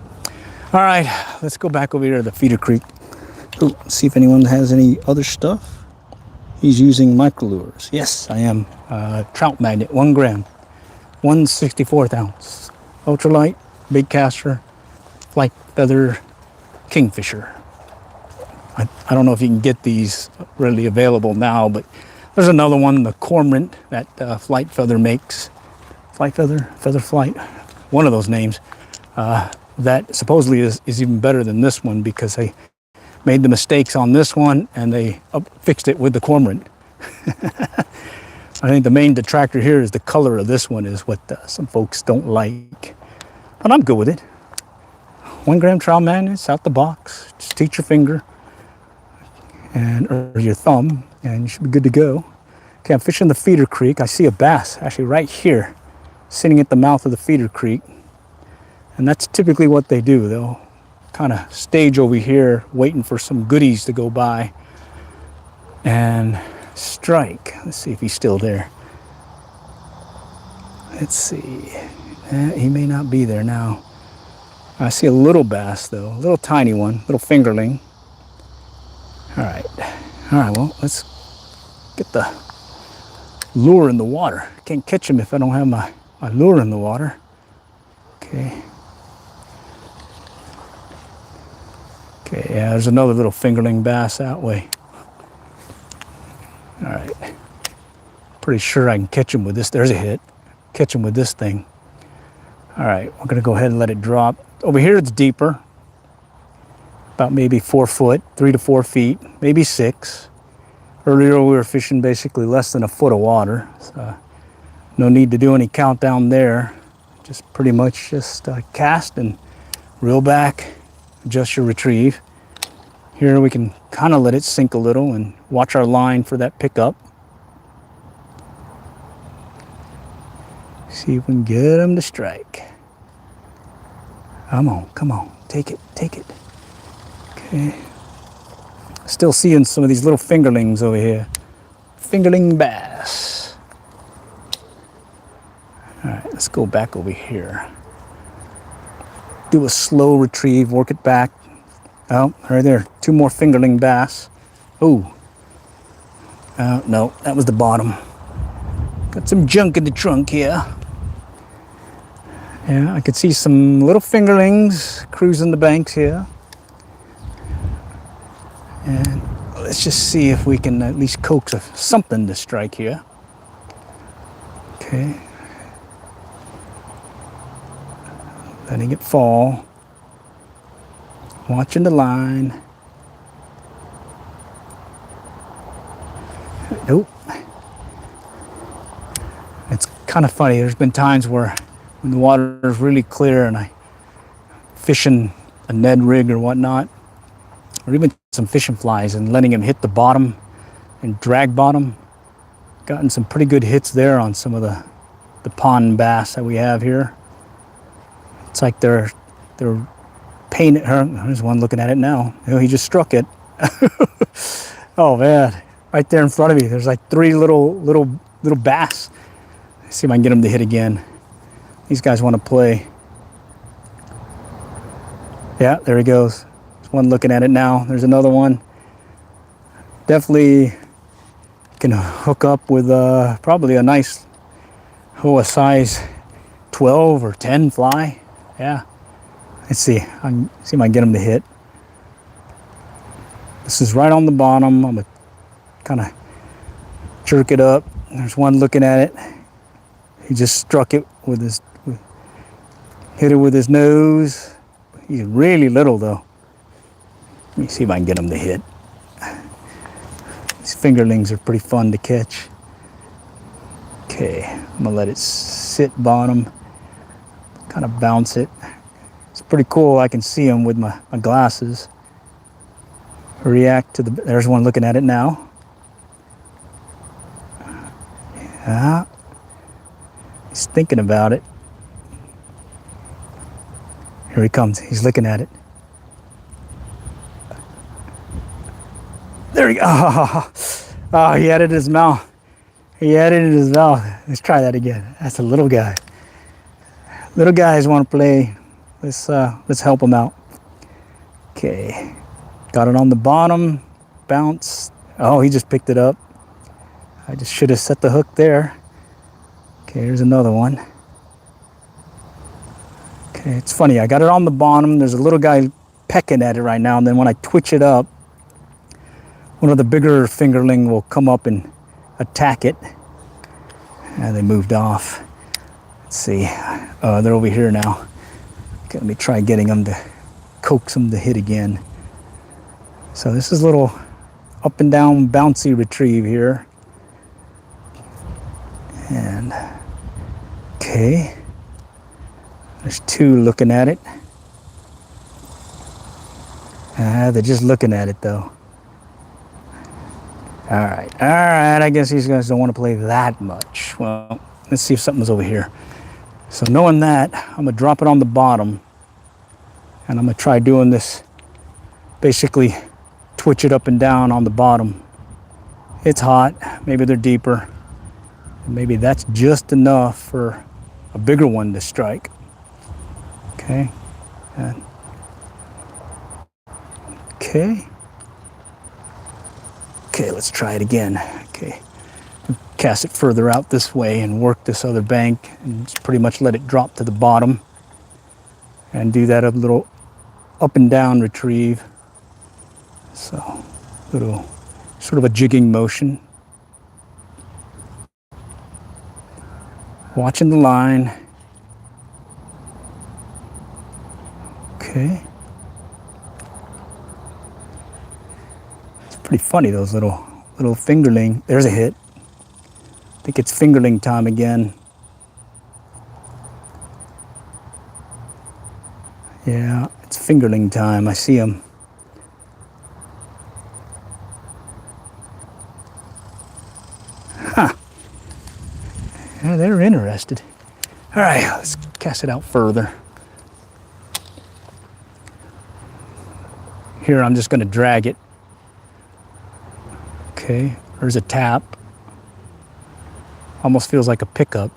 right, let's go back over here to the feeder creek. Ooh, see if anyone has any other stuff. He's using micro lures. Yes, I am. Trout magnet, 1 gram, 1/64 ounce. Ultralight, Baitcaster, flight feather, kingfisher. I don't know if you can get these readily available now, but there's another one, the cormorant, that flight feather makes. Flight feather, feather flight, one of those names. That supposedly is even better than this one because they made the mistakes on this one and they fixed it with the cormorant. I think the main detractor here is the color of this one is what some folks don't like. But I'm good with it. 1 gram trout magnets out the box. Just teach your finger or your thumb and you should be good to go. Okay, I'm fishing the feeder creek. I see a bass actually right here sitting at the mouth of the feeder creek. And that's typically what they do. They'll kind of stage over here waiting for some goodies to go by and strike. Let's see if he's still there. Let's see. He may not be there now. I see a little bass though, a little tiny one, little fingerling. All right, well, let's get the lure in the water. Can't catch him if I don't have my lure in the water. Okay. Okay, yeah, there's another little fingerling bass that way. All right. Pretty sure I can catch him with this. There's a hit. Catch him with this thing. All right, we're gonna go ahead and let it drop. Over here it's deeper. About maybe 4 foot, 3 to 4 feet, maybe 6. Earlier we were fishing basically less than a foot of water. So no need to do any countdown there. Just pretty much just cast and reel back, adjust your retrieve. Here we can kind of let it sink a little and watch our line for that pickup. See if we can get him to strike. Come on, take it. Okay. Still seeing some of these little fingerlings over here. Fingerling bass. All right, let's go back over here. Do a slow retrieve, work it back. Oh, right there, 2 more fingerling bass. Oh, no, that was the bottom. Got some junk in the trunk here. Yeah, I could see some little fingerlings cruising the banks here. And let's just see if we can at least coax something to strike here. Okay. Letting it fall. Watching the line. Nope. It's kind of funny. There's been times where when the water is really clear and I fishing a Ned rig or whatnot, or even some fishing flies and letting them hit the bottom and drag bottom. Gotten some pretty good hits there on some of the pond bass that we have here. It's like they're painted. There's one looking at it now. Oh, he just struck it. Oh man, right there in front of me. There's like 3 little bass. Let's see if I can get them to hit again. These guys want to play. Yeah, there he goes. There's one looking at it now. There's another one. Definitely can hook up with probably a nice, a size 12 or 10 fly. Yeah. Let's see. I can see if I can get him to hit. This is right on the bottom. I'm gonna kind of jerk it up. There's one looking at it. He just struck it with his Hit it with his nose. He's really little though. Let me see if I can get him to hit. These fingerlings are pretty fun to catch. Okay, I'm gonna let it sit bottom, kind of bounce it. It's pretty cool. I can see him with my glasses. React to the, there's one looking at it now. Yeah, he's thinking about it. Here he comes, he's looking at it. There he goes. Oh, he had it in his mouth. He had it in his mouth. Let's try that again. That's a little guy. Little guys want to play. Let's help him out. Okay, got it on the bottom. Bounce. Oh, he just picked it up. I just should have set the hook there. Okay, here's another one. Okay, it's funny. I got it on the bottom. There's a little guy pecking at it right now, and then when I twitch it up, one of the bigger fingerling will come up and attack it. And they moved off. Let's see. They're over here now. Okay, let me try getting them to coax them to hit again. So this is a little up and down bouncy retrieve here. And okay. There's two looking at it. They're just looking at it though. All right, I guess these guys don't want to play that much. Well, let's see if something's over here. So knowing that, I'm gonna drop it on the bottom and I'm gonna try doing this, basically twitch it up and down on the bottom. It's hot, maybe they're deeper. Maybe that's just enough for a bigger one to strike. Okay, okay. Okay, let's try it again. Okay, cast it further out this way and work this other bank and just pretty much let it drop to the bottom and do that a little up and down retrieve. So, little sort of a jigging motion. Watching the line. Okay. Pretty funny, those little fingerling. There's a hit. I think it's fingerling time again. Yeah, it's fingerling time. I see them. Huh. Yeah, they're interested. All right, let's cast it out further. Here, I'm just going to drag it. Okay, there's a tap. Almost feels like a pickup.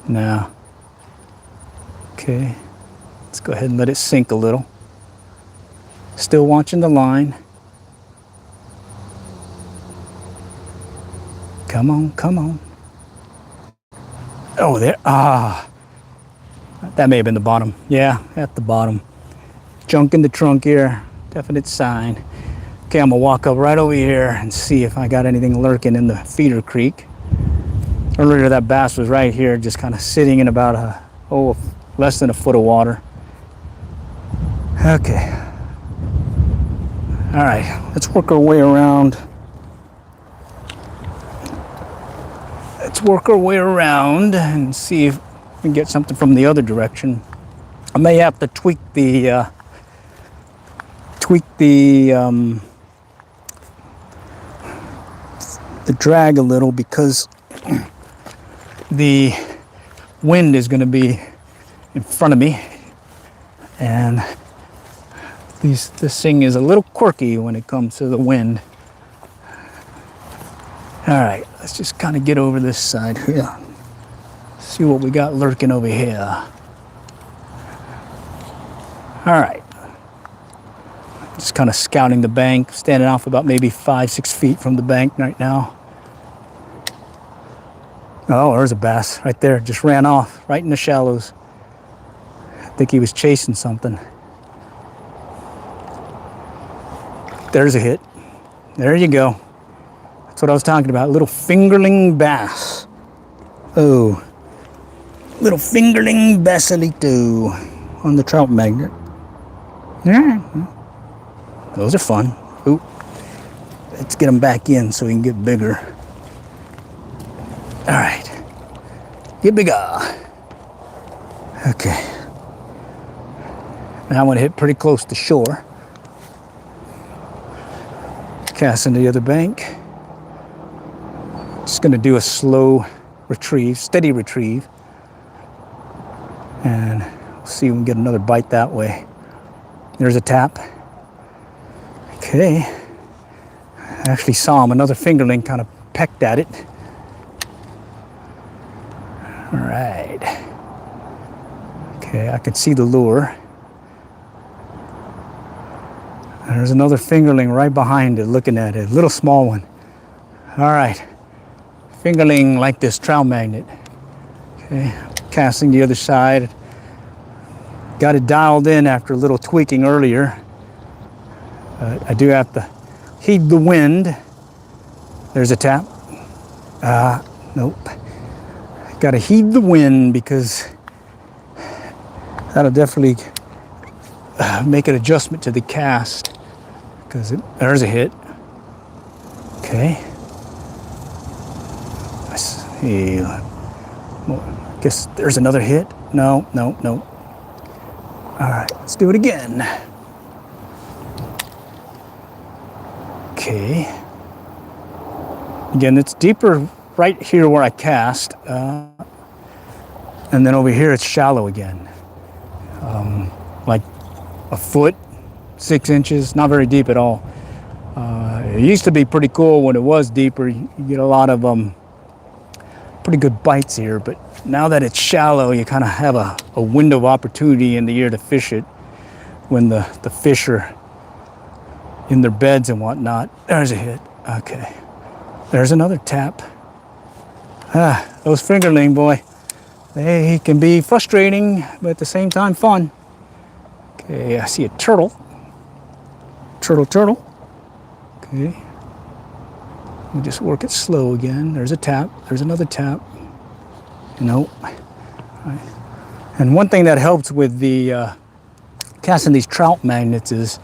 Now, okay, let's go ahead and let it sink a little. Still watching the line. Come on, come on. Oh, there, that may have been the bottom. Yeah, at the bottom. Junk in the trunk here, definite sign. Okay, I'm gonna walk up right over here and see if I got anything lurking in the feeder creek. Earlier that bass was right here, just kind of sitting in about less than a foot of water. Okay. All right, let's work our way around. Let's work our way around and see if we can get something from the other direction. I may have to tweak the drag a little because the wind is going to be in front of me, and this thing is a little quirky when it comes to the wind. All right, let's just kind of get over this side here. See what we got lurking over here. All right. Just kind of scouting the bank, standing off about maybe 5-6 feet from the bank right now. Oh, there's a bass right there. Just ran off right in the shallows. I think he was chasing something. There's a hit. There you go. That's what I was talking about. Little fingerling bass. Oh, Little fingerling basilito on the trout magnet. Yeah, those are fun. Ooh, let's get them back in so we can get bigger. All right, get bigger. Okay. Now I'm going to hit pretty close to shore. Casting the other bank. Just going to do a slow retrieve, steady retrieve. And we'll see if we can get another bite that way. There's a tap. Okay. I actually saw him. Another fingerling kind of pecked at it. All right. Okay, I can see the lure. And there's another fingerling right behind it, looking at it. Little small one. All right. Fingerling like this trout magnet. Okay. Casting the other side. Got it dialed in after a little tweaking earlier. I do have to heed the wind. There's a tap. Nope. Got to heed the wind because that'll definitely make an adjustment to the cast. Because there's a hit. Okay. Let's see. I guess there's another hit. No. All right, let's do it again. Okay. Again, it's deeper right here where I cast. And then over here it's shallow again. Like a foot, 6 inches, not very deep at all. It used to be pretty cool when it was deeper. You get a lot of pretty good bites here, but now that it's shallow, you kind of have a window of opportunity in the year to fish it when the fish are in their beds and whatnot. There's a hit. Okay. There's another tap. Those fingerling, boy, they can be frustrating, but at the same time fun. Okay, I see a turtle. Turtle. Okay. We just work it slow again. There's a tap. There's another tap. Nope. Right. And one thing that helps with the casting these trout magnets is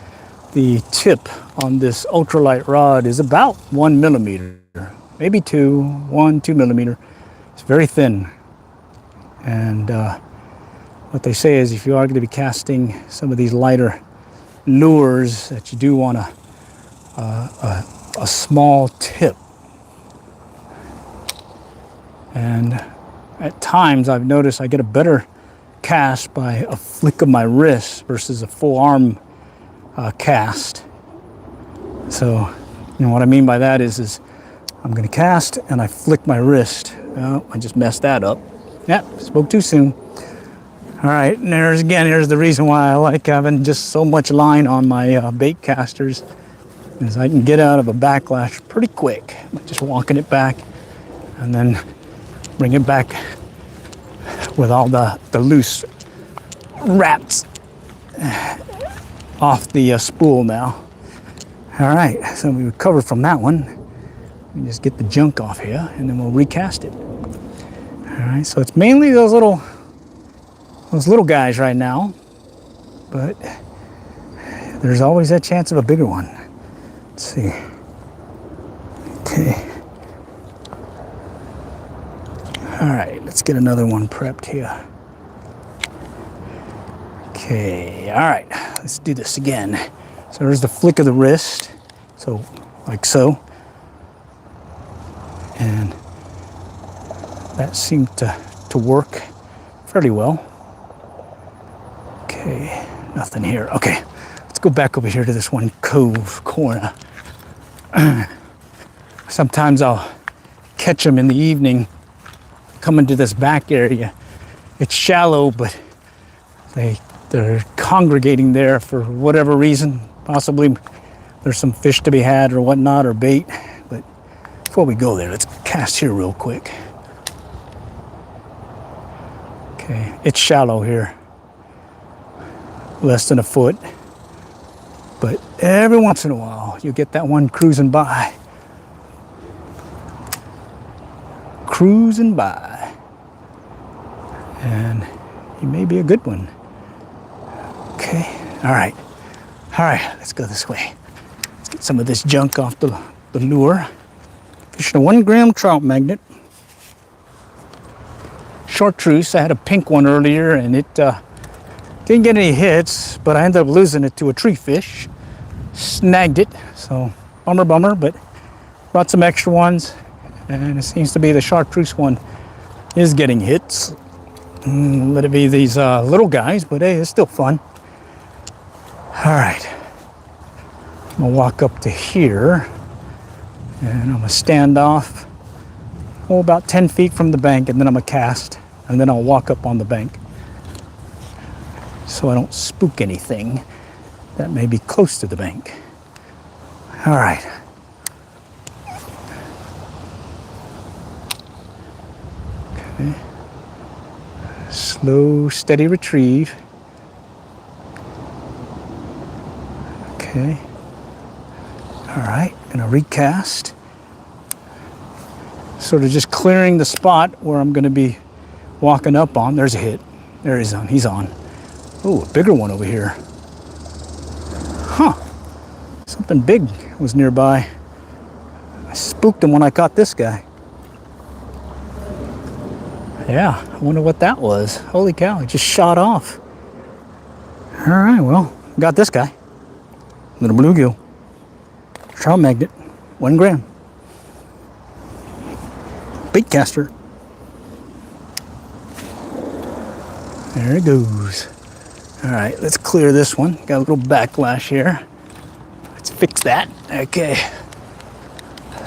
the tip on this ultralight rod is about 1 millimeter, maybe 2 millimeter. It's very thin. And what they say is if you are going to be casting some of these lighter lures, that you do want a small tip. And at times I've noticed I get a better cast by a flick of my wrist versus a full arm cast. So, you know what I mean by that is I'm going to cast and I flick my wrist. Oh, I just messed that up. Yep, spoke too soon. All right, and there's the reason why I like having just so much line on my bait casters, is I can get out of a backlash pretty quick. Just walking it back and then bring it back with all the loose wraps off the spool now. All right, so we recover from that one. We just get the junk off here and then we'll recast it. All right, so it's mainly those little guys right now, but there's always that chance of a bigger one. Let's see. Okay. All right, let's get another one prepped here. Okay, all right, let's do this again. So there's the flick of the wrist, so like so. And that seemed to work fairly well. Okay, nothing here. Okay, let's go back over here to this one cove corner. Sometimes I'll catch them in the evening coming to this back area. It's shallow, but they're congregating there for whatever reason. Possibly there's some fish to be had or whatnot, or bait. But before we go there, let's cast here real quick. Okay, it's shallow here. Less than a foot. But every once in a while, you get that one cruising by. Cruising by. And he may be a good one. Okay, all right, let's go this way. Let's get some of this junk off the lure. Fishing a 1 gram trout magnet. Chartreuse. I had a pink one earlier and it didn't get any hits, but I ended up losing it to a tree fish. Snagged it, so bummer, but brought some extra ones, and it seems to be the chartreuse one is getting hits. Let it be these little guys, but hey, it's still fun. All right, I'm gonna walk up to here, and I'm gonna stand off, about 10 feet from the bank, and then I'm gonna cast, and then I'll walk up on the bank so I don't spook anything that may be close to the bank. All right. Okay. Slow, steady retrieve. Okay. All right, gonna recast. Sort of just clearing the spot where I'm gonna be walking up on. There's a hit. There he's on. He's on. Oh, a bigger one over here. Huh. Something big was nearby. I spooked him when I caught this guy. Yeah, I wonder what that was. Holy cow, it just shot off. All right, well, got this guy. Little bluegill. Trout magnet, 1 gram. Baitcaster. There it goes. All right, let's clear this one. Got a little backlash here. Let's fix that. Okay.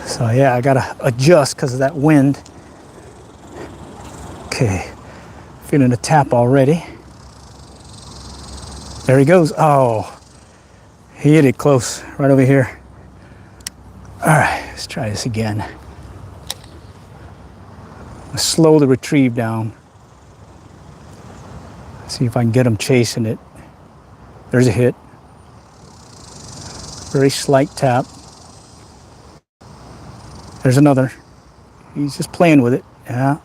So yeah, I gotta adjust because of that wind. Okay, feeling a tap already. There he goes. Oh, he hit it close, right over here. All right, let's try this again. Slow the retrieve down. See if I can get him chasing it. There's a hit. Very slight tap. There's another. He's just playing with it. Yeah.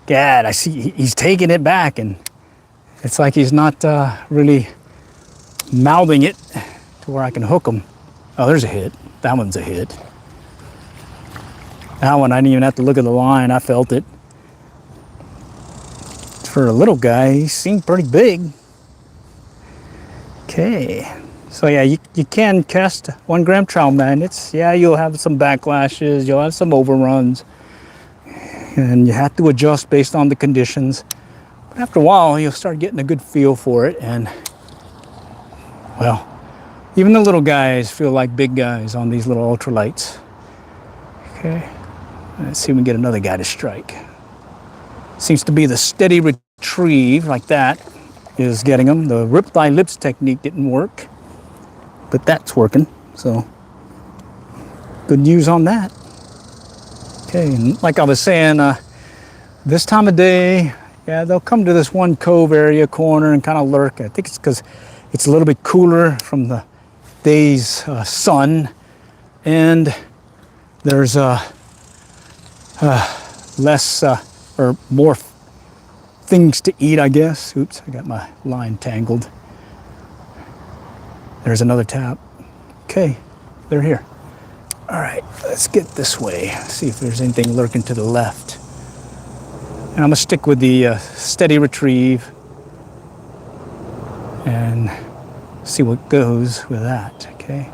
God, I see he's taking it back, and it's like he's not really mouthing it to where I can hook him. Oh, there's a hit. That one's a hit. That one, I didn't even have to look at the line. I felt it. For a little guy, he seemed pretty big. Okay. So yeah, you can cast 1 gram trout magnets. Yeah, you'll have some backlashes. You'll have some overruns. And you have to adjust based on the conditions. But after a while, you'll start getting a good feel for it. And, well, even the little guys feel like big guys on these little ultralights. Okay. Let's see if we can get another guy to strike. Seems to be the steady retrieve like that is getting them. The rip thy lips technique didn't work, but that's working. So good news on that. Okay, and like I was saying, this time of day, yeah, they'll come to this one cove area corner and kind of lurk. I think it's because it's a little bit cooler from the day's sun, and there's less or more things to eat, I guess. Oops, I got my line tangled. There's another tap. Okay, they're here. All right, let's get this way. See if there's anything lurking to the left. And I'm gonna stick with the steady retrieve and see what goes with that, okay?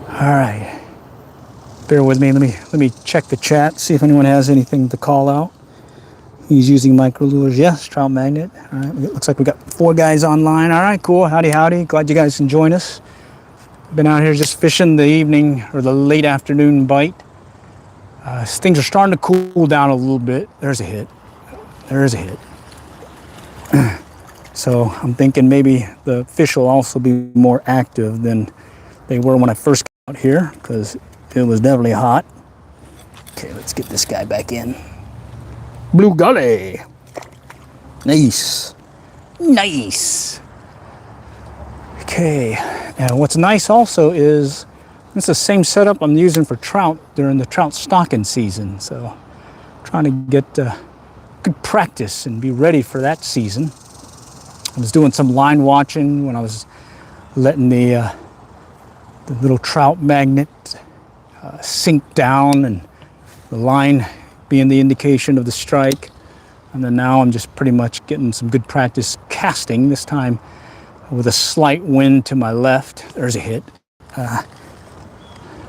All right. Bear with me. Let me check the chat, see if anyone has anything to call out. He's using micro lures. Yes, trout magnet. All right. It looks like we got 4 guys online. All right, cool. Howdy, howdy. Glad you guys can join us. Been out here just fishing the evening or the late afternoon bite. Things are starting to cool down a little bit. There's a hit. There's a hit. So I'm thinking maybe the fish will also be more active than they were when I first got out here, because it was definitely hot. Okay, let's get this guy back in. Blue gully. Nice. Nice. Okay, and what's nice also is it's the same setup I'm using for trout during the trout stocking season. So trying to get good practice and be ready for that season. I was doing some line watching when I was letting the little trout magnet sink down and the line being the indication of the strike. And then now I'm just pretty much getting some good practice casting, this time with a slight wind to my left. There's a hit.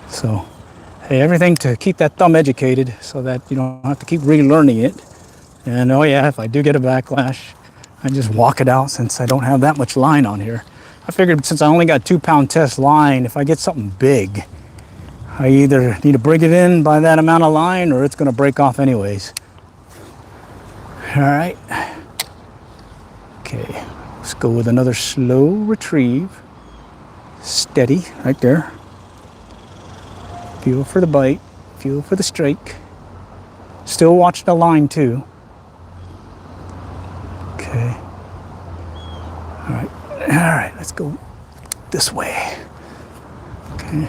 So, hey, everything to keep that thumb educated so that you don't have to keep relearning it. And oh yeah, if I do get a backlash, I just walk it out since I don't have that much line on here. I figured since I only got 2-pound test line, if I get something big, I either need to bring it in by that amount of line or it's going to break off anyways. All right. Okay, let's go with another slow retrieve. Steady, right there. Feel for the bite, feel for the strike. Still watch the line too. Okay. All right, let's go this way. Okay.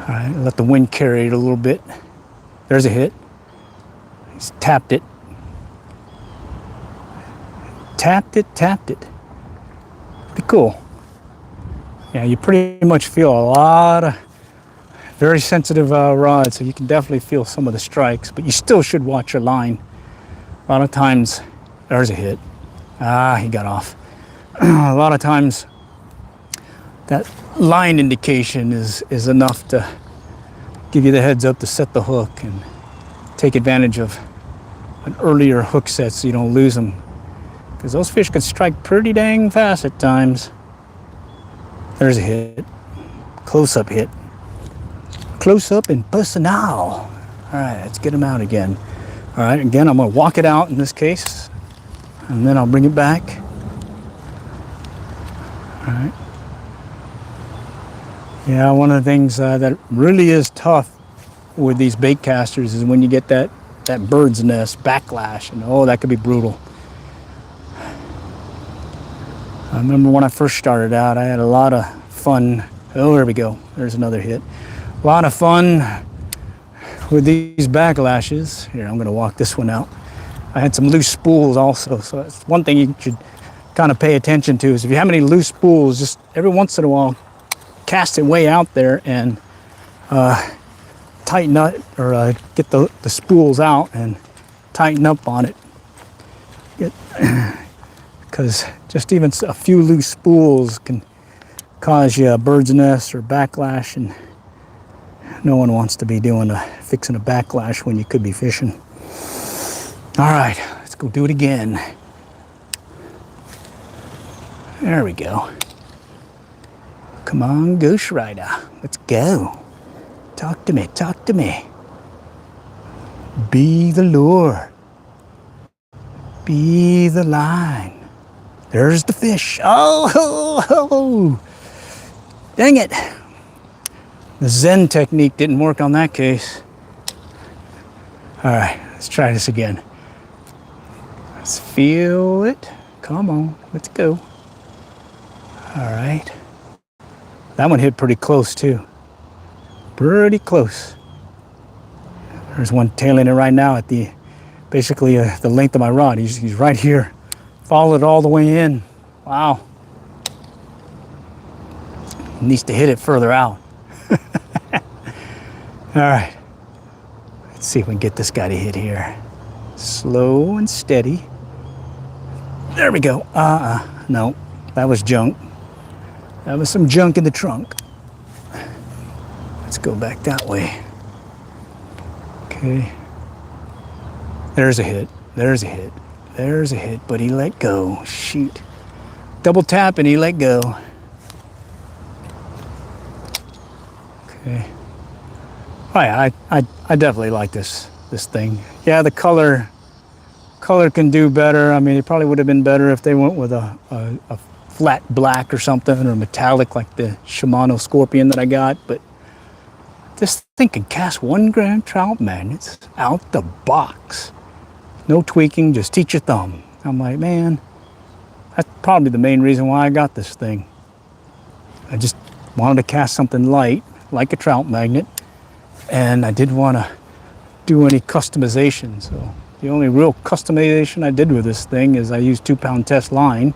All right, let the wind carry it a little bit. There's a hit. He's tapped it. Tapped it. Pretty cool. Yeah, you pretty much feel a lot of very sensitive rods, so you can definitely feel some of the strikes, but you still should watch your line. A lot of times, there's a hit. He got off. A lot of times, that line indication is enough to give you the heads up to set the hook and take advantage of an earlier hook set so you don't lose them. Because those fish can strike pretty dang fast at times. There's a hit. Close-up hit. Close-up and personal. All right, let's get him out again. All right, again, I'm going to walk it out in this case, and then I'll bring it back. All right. Yeah, one of the things that really is tough with these bait casters is when you get that bird's nest backlash, and oh, that could be brutal. I remember when I first started out, I had a lot of fun. Oh, there we go. There's another hit. A lot of fun with these backlashes. Here, I'm going to walk this one out. I had some loose spools also, so that's one thing you should kind of pay attention to is if you have any loose spools, just every once in a while, cast it way out there and tighten up or get the spools out and tighten up on it. Because just even a few loose spools can cause you a bird's nest or backlash, and no one wants to be fixing a backlash when you could be fishing. All right, let's go do it again. There we go. Come on, Ghost Rider, let's go. Talk to me. Be the lure. Be the line. There's the fish. Oh, dang it. The Zen technique didn't work on that case. All right, let's try this again. Let's feel it. Come on, let's go. All right. That one hit pretty close too. Pretty close. There's one tailing it right now at basically the length of my rod. He's right here. Followed all the way in. Wow. Needs to hit it further out. All right. Let's see if we can get this guy to hit here. Slow and steady. There we go. No, that was junk. That was some junk in the trunk. Let's go back that way. Okay. There's a hit. There's a hit, but he let go. Shoot. Double tap and he let go. Okay. Oh yeah, I definitely like this thing. Yeah, the color can do better. I mean, it probably would have been better if they went with a flat black or something, or metallic like the Shimano Scorpion that I got, but this thing can cast 1 gram trout magnets out the box. No tweaking, just teach your thumb. I'm like, man, that's probably the main reason why I got this thing. I just wanted to cast something light, like a trout magnet, and I didn't want to do any customization. So the only real customization I did with this thing is I used 2-pound test line,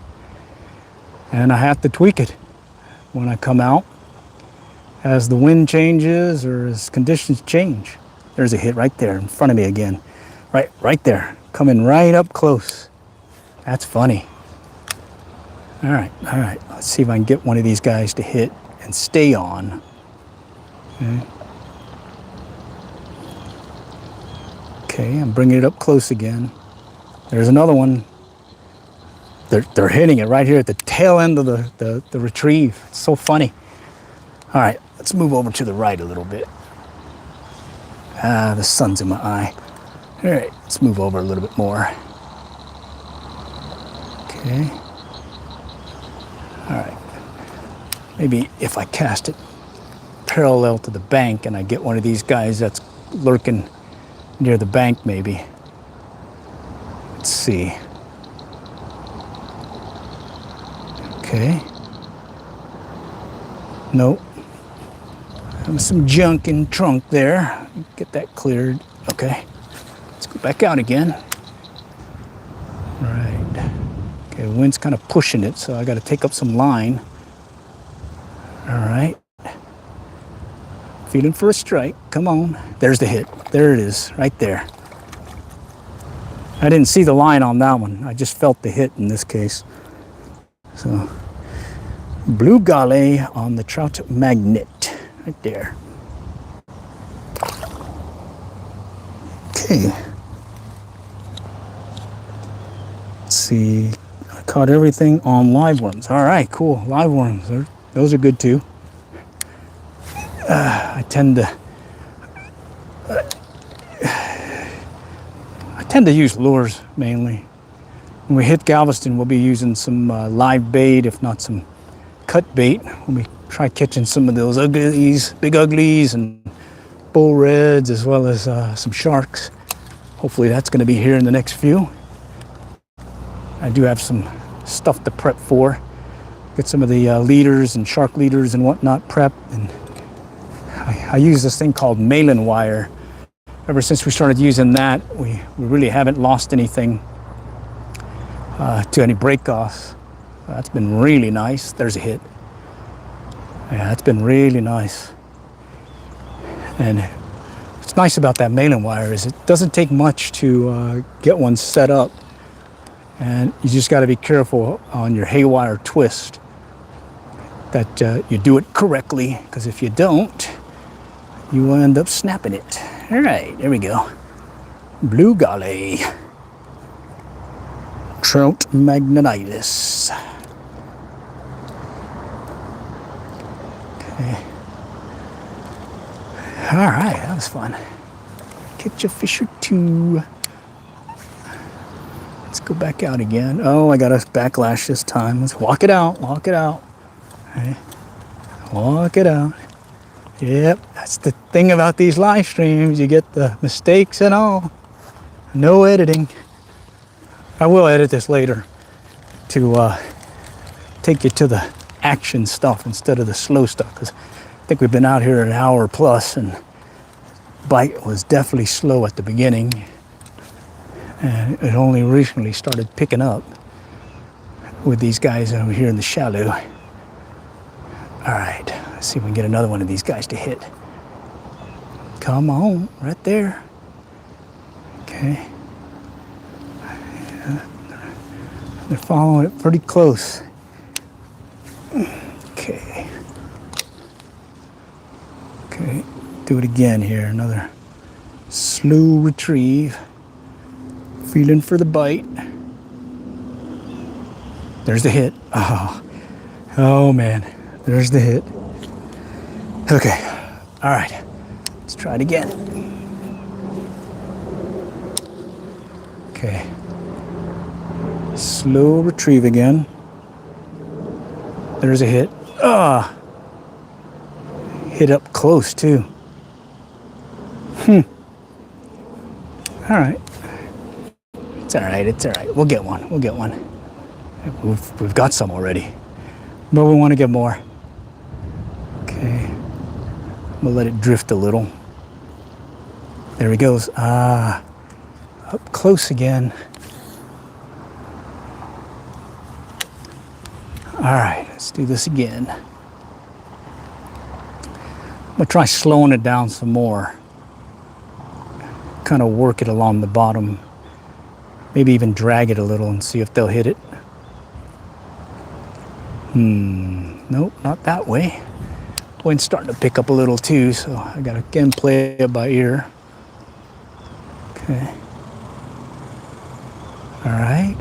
and I have to tweak it when I come out as the wind changes or as conditions change. There's a hit right there in front of me again. Right there, coming right up close. That's funny. All right, let's see if I can get one of these guys to hit and stay on. Okay, I'm bringing it up close again. There's another one. They're hitting it right here at the tail end of the retrieve. It's so funny. All right, let's move over to the right a little bit. The sun's in my eye. All right, let's move over a little bit more. Okay. All right. Maybe if I cast it parallel to the bank and I get one of these guys that's lurking near the bank, maybe. Let's see. Okay. Nope. There's some junk in trunk there. Get that cleared. Okay. Let's go back out again. All right. Okay, the wind's kind of pushing it, so I got to take up some line. All right. Feeling for a strike. Come on. There's the hit. There it is, right there. I didn't see the line on that one. I just felt the hit in this case. So, blue galley on the Trout magnet, right there. Okay. Let's see. I caught everything on live worms. All right, cool. Live worms. Those are good too. I tend to use lures mainly. When we hit Galveston, we'll be using some live bait, if not some cut bait. When we try catching some of those uglies, big uglies, and bull reds, as well as some sharks. Hopefully that's going to be here in the next few. I do have some stuff to prep for. Get some of the leaders and shark leaders and whatnot prepped. And I use this thing called Malin wire. Ever since we started using that, we really haven't lost anything to any break-offs. That's been really nice. There's a hit. Yeah, that's been really nice. And what's nice about that Malin wire is it doesn't take much to get one set up. And you just got to be careful on your haywire twist that you do it correctly, because if you don't, you will end up snapping it. All right, there we go. Blue galley. Trout magnetitis. Okay. All right, that was fun. Catch a fish or two. Let's go back out again. Oh, I got a backlash this time. Let's walk it out, walk it out. Okay. Walk it out. Yep, that's the thing about these live streams. You get the mistakes and all. No editing. I will edit this later to take you to the action stuff instead of the slow stuff, because I think we've been out here an hour plus and bite was definitely slow at the beginning, and it only recently started picking up with these guys over here in the shallow. All right, let's see if we can get another one of these guys to hit. Come on, right there. Okay. They're following it pretty close. Okay. Okay, do it again here. Another slow retrieve. Feeling for the bite. There's the hit. Oh man, there's the hit. Okay, all right, let's try it again. Okay. Slow retrieve again. There's a hit. Hit up close too. All right. It's all right. It's all right. We'll get one. We'll get one. We've got some already, but we want to get more. Okay. I'm gonna let it drift a little. There he goes. Up close again. All right, let's do this again. I'm gonna try slowing it down some more. Kind of work it along the bottom. Maybe even drag it a little and see if they'll hit it. Nope, not that way. Wind's starting to pick up a little too, so I gotta again play it by ear. Okay. All right.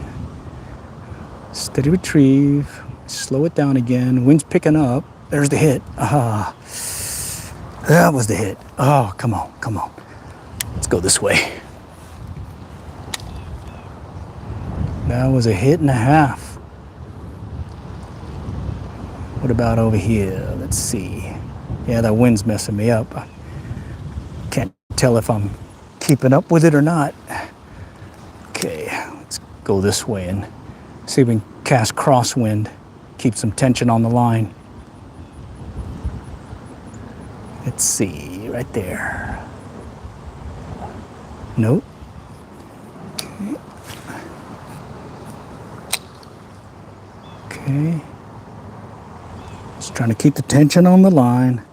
Steady retrieve. Slow it down again. Wind's picking up. There's the hit. Ah, that was the hit. Oh, come on, come on. Let's go this way. That was a hit and a half. What about over here? Let's see. Yeah, that wind's messing me up. I can't tell if I'm keeping up with it or not. Okay, let's go this way and see if we can cast crosswind. Keep some tension on the line. Let's see, right there. Nope. Okay. Okay. Just trying to keep the tension on the line.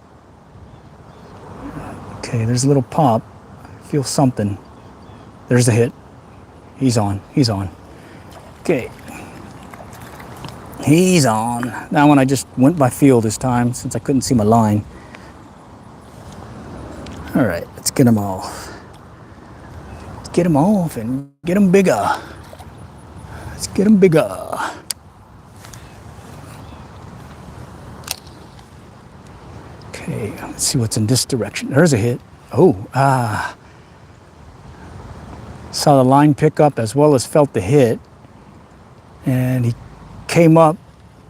Okay, there's a little pop. I feel something. There's the hit. He's on. He's on. Okay. He's on. That one I just went by feel this time since I couldn't see my line. All right, let's get him off. Let's get him off and get him bigger. Let's get him bigger. Okay, let's see what's in this direction. There's a hit. Oh, saw the line pick up as well as felt the hit. And he came up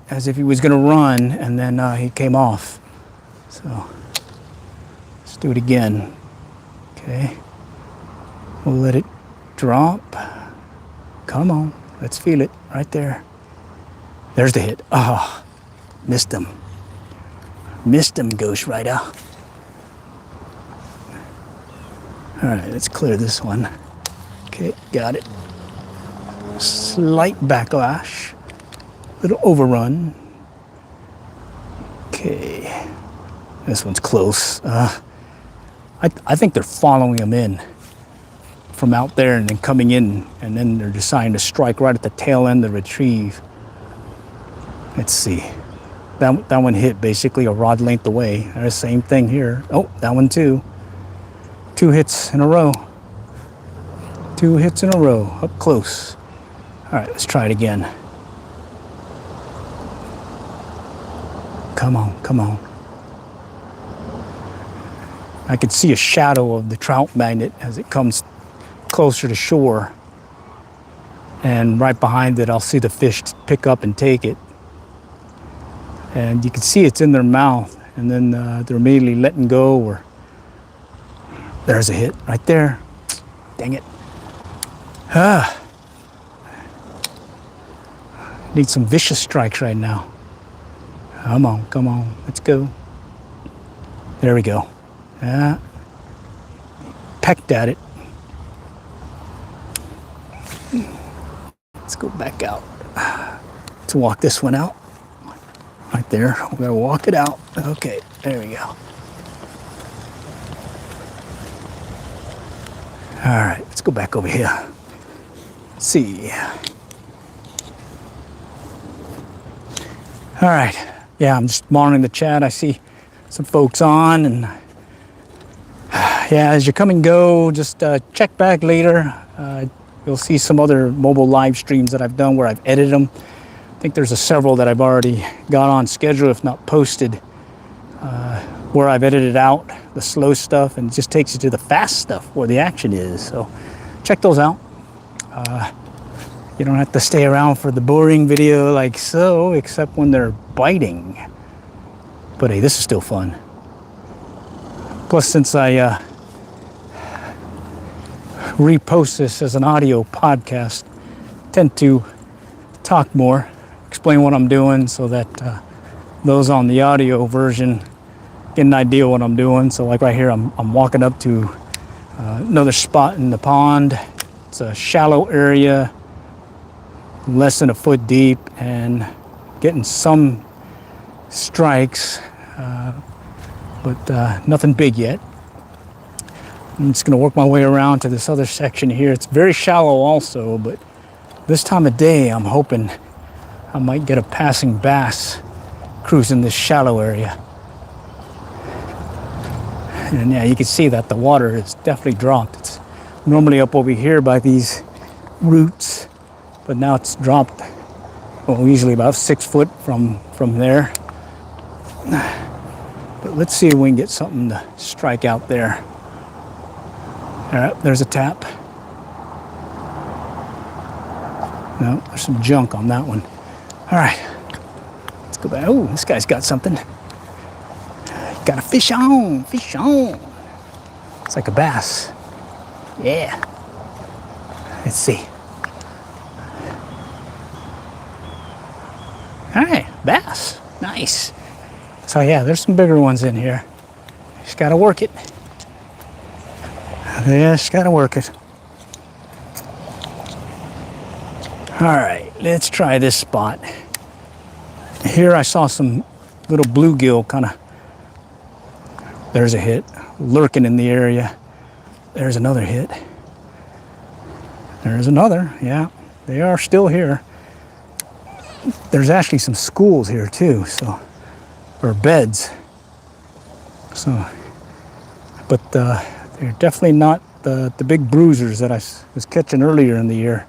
as if he was gonna run, and then he came off. So let's do it again. Okay, we'll let it drop. Come on, let's feel it right there. There's the hit. Ah, missed him. Missed him, Ghost Rider. All right, let's clear this one. Okay, got it. Slight backlash. Little overrun. Okay, this one's close. I think they're following him in from out there and then coming in, and then they're deciding to strike right at the tail end of the retrieve. Let's see. That one hit basically a rod length away. There's the same thing here. Oh, that one too. 2 hits in a row. 2 hits in a row, up close. All right, let's try it again. Come on, come on. I could see a shadow of the trout magnet as it comes closer to shore. And right behind it, I'll see the fish pick up and take it. And you can see it's in their mouth, and then they're immediately letting go, or there's a hit right there. Dang it. Need some vicious strikes right now. Come on, come on, let's go. There we go. Pecked at it. Let's go back out. Let's walk this one out. Right there, we're gonna walk it out. Okay, there we go. All right, let's go back over here. Let's see. All right, yeah, I'm just monitoring the chat. I see some folks on, and yeah, as you come and go, just check back later. You'll see some other mobile live streams that I've done where I've edited them. I think there's several that I've already got on schedule, if not posted, where I've edited out the slow stuff and it just takes you to the fast stuff where the action is. So check those out. You don't have to stay around for the boring video like so, except when they're biting. But hey, this is still fun. Plus, since I repost this as an audio podcast, I tend to talk more, explain what I'm doing so that those on the audio version get an idea of what I'm doing. So like right here, I'm walking up to Another spot in the pond. It's a shallow area, less than a foot deep, and getting some strikes, but nothing big yet. I'm just going to work my way around to this other section here. It's very shallow also, but this time of day I'm hoping I might get a passing bass cruising this shallow area. And yeah, you can see that the water is definitely dropped. It's normally up over here by these roots, but now it's dropped, well, usually about 6 foot from there. But let's see if we can get something to strike out there. All right, there's a tap. No, there's some junk on that one. All right, let's go back. Oh, this guy's got something. Got a fish on, fish on. It's like a bass. Yeah. Let's see. All right, bass. Nice. So yeah, there's some bigger ones in here. Just gotta work it. Yeah, just gotta work it. All right, let's try this spot. Here I saw some little bluegill kind of. There's a hit, lurking in the area. There's another hit. There's another, yeah. They are still here. There's actually some schools here too, so, or beds. So, but they're definitely not the big bruisers that I was catching earlier in the year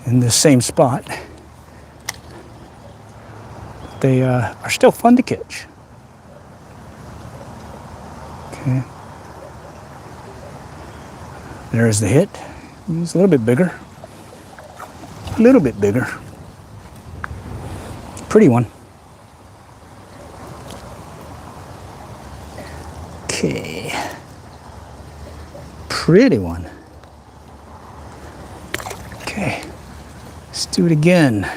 in this same spot. They are still fun to catch. Okay. There's the hit. He's a little bit bigger. A little bit bigger. Pretty one. Okay. Pretty one. Okay. Let's do it again.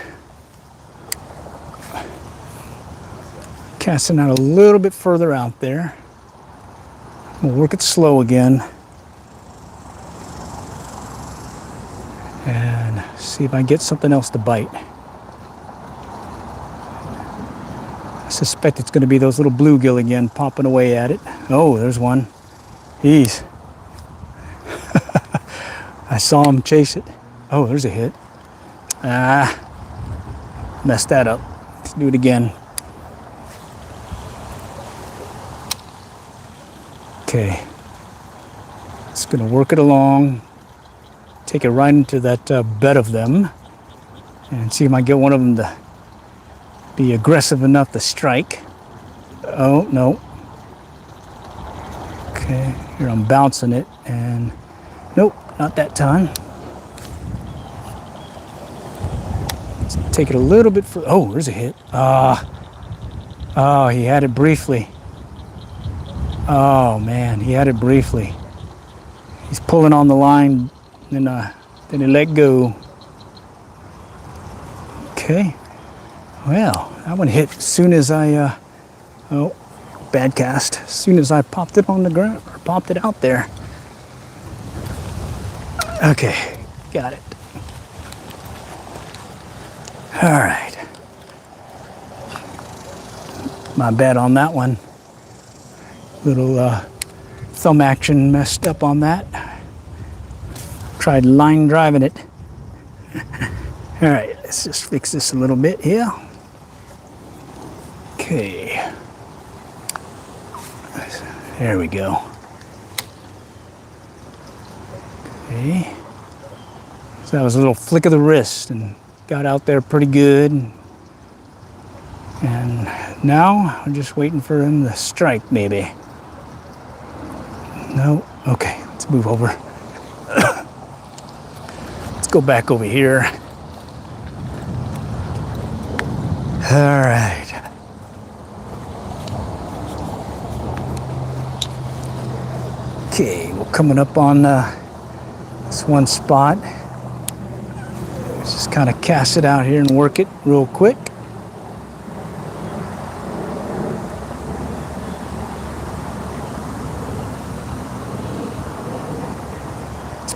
Casting out a little bit further out there. We'll work it slow again. And see if I can get something else to bite. I suspect it's going to be those little bluegill again popping away at it. Oh, there's one. Jeez. I saw him chase it. Oh, there's a hit. Messed that up. Let's do it again. Okay. It's going to work it along. Take it right into that bed of them. And see if I can get one of them to be aggressive enough to strike. Oh, no. Okay, here I'm bouncing it, and nope, not that time. Let's take it a little bit further. Oh, there's a hit. Oh, he had it briefly. Oh man, he had it briefly. He's pulling on the line, then he let go. Okay. Well, that one hit as soon as I, oh, bad cast. As soon as I popped it on the ground, or popped it out there. Okay, got it. All right. My bad on that one. Little thumb action messed up on that. Tried line driving it. All right, let's just fix this a little bit here. Okay. There we go. Okay. So that was a little flick of the wrist and got out there pretty good. And now I'm just waiting for him to strike maybe. No? Okay, let's move over. Let's go back over here. All right. Okay, we're coming up on this one spot. Let's just kind of cast it out here and work it real quick.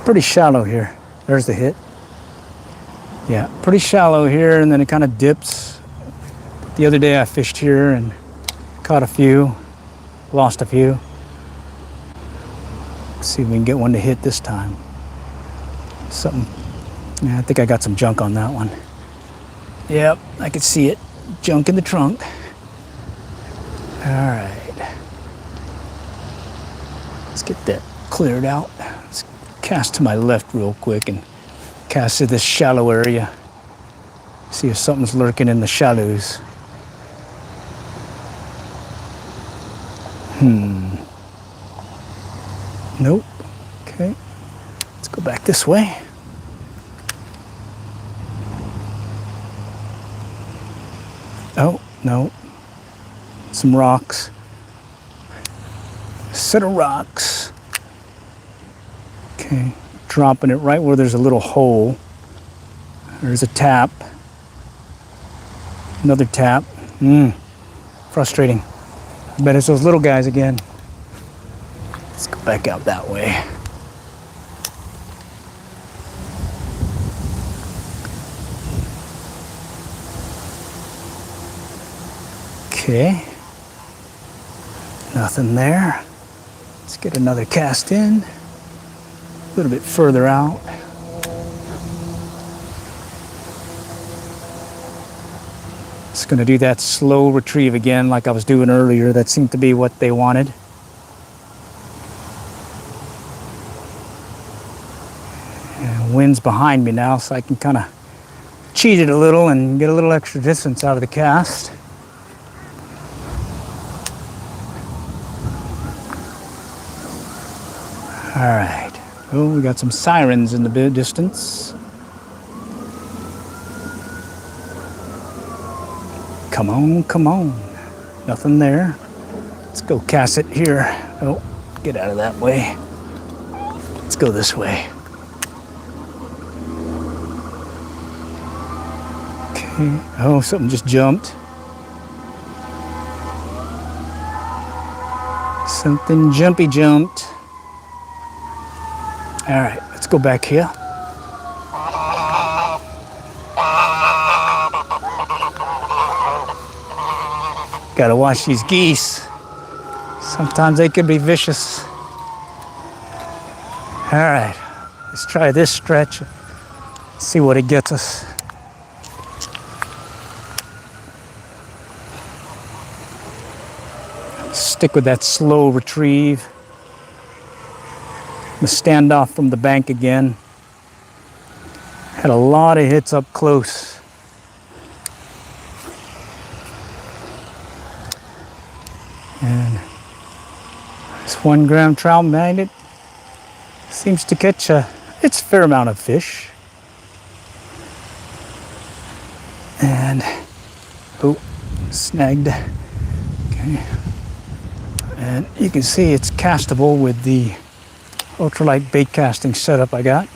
pretty shallow here. There's the hit. Yeah, pretty shallow here, and then it kind of dips. The other day I fished here and caught a few, lost a few. Let's see if we can get one to hit this time. Something, yeah, I think I got some junk on that one. Yep, I can see it. Junk in the trunk. All right. Let's get that cleared out. Let's cast to my left real quick and cast to this shallow area. See if something's lurking in the shallows. Nope. Okay. Let's go back this way. Oh, no. Some rocks. A set of rocks. Okay. Dropping it right where there's a little hole. There's a tap. Another tap. Frustrating. I bet it's those little guys again. Let's go back out that way. Okay. Nothing there. Let's get another cast in. A little bit further out. Just going to do that slow retrieve again like I was doing earlier. That seemed to be what they wanted. And wind's behind me now, so I can kind of cheat it a little and get a little extra distance out of the cast. All right. Oh, we got some sirens in the distance. Come on, come on. Nothing there. Let's go cast it here. Oh, get out of that way. Let's go this way. Okay. Oh, something just jumped. Something jumpy jumped. All right, let's go back here. Gotta watch these geese. Sometimes they can be vicious. All right, let's try this stretch. See what it gets us. Stick with that slow retrieve. I'm gonna stand off from the bank again. Had a lot of hits up close. And this 1 gram trout magnet seems to catch it's a fair amount of fish. And, oh, snagged. Okay. And you can see it's castable with the Ultralight bait casting setup I got.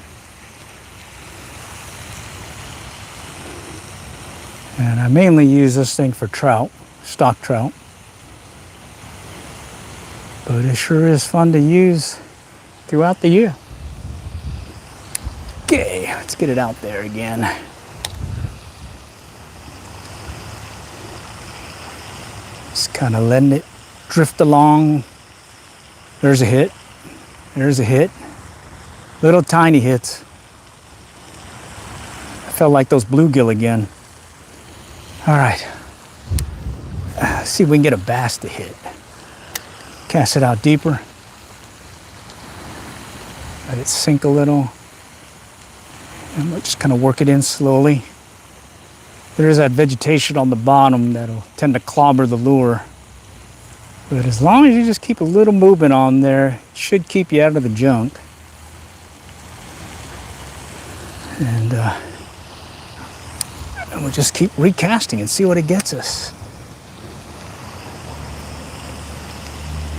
And I mainly use this thing for trout, stock trout. But it sure is fun to use throughout the year. Okay, let's get it out there again. Just kind of letting it drift along. There's a hit. There's a hit. Little tiny hits. I felt like those bluegill again. All right. See if we can get a bass to hit. Cast it out deeper. Let it sink a little. And we'll just kind of work it in slowly. There is that vegetation on the bottom that'll tend to clobber the lure. But as long as you just keep a little movement on there, it should keep you out of the junk. And we'll just keep recasting and see what it gets us.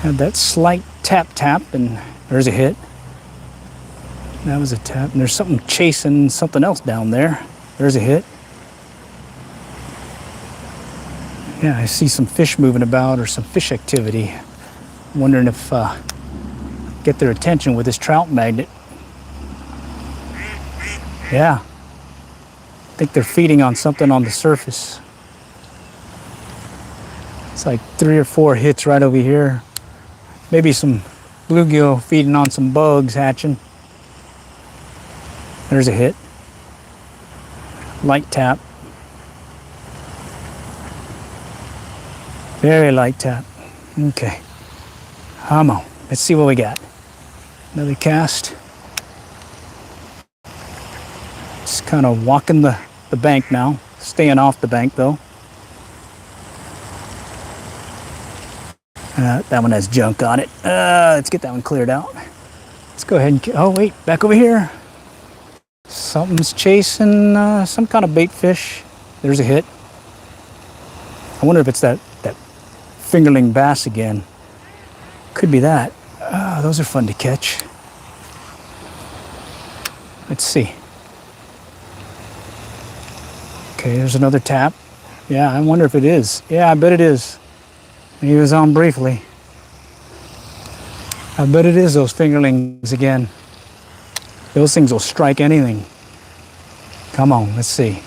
Had that slight tap, and there's a hit. That was a tap, and there's something chasing something else down there. There's a hit. Yeah, I see some fish moving about or some fish activity. I'm wondering if get their attention with this trout magnet. Yeah. I think they're feeding on something on the surface. It's like 3 or 4 hits right over here. Maybe some bluegill feeding on some bugs hatching. There's a hit. Light tap. Very light tap. Okay. Come on. Let's see what we got. Another cast. Just kind of walking the bank now. Staying off the bank though. That one has junk on it. Let's get that one cleared out. Let's go ahead and... Oh, wait. Back over here. Something's chasing some kind of bait fish. There's a hit. I wonder if it's that fingerling bass again. Could be that. Those are fun to catch. Let's see. Okay, there's another tap. Yeah, I wonder if it is. Yeah, I bet it is. He was on briefly. I bet it is those fingerlings again. Those things will strike anything. Come on, let's see.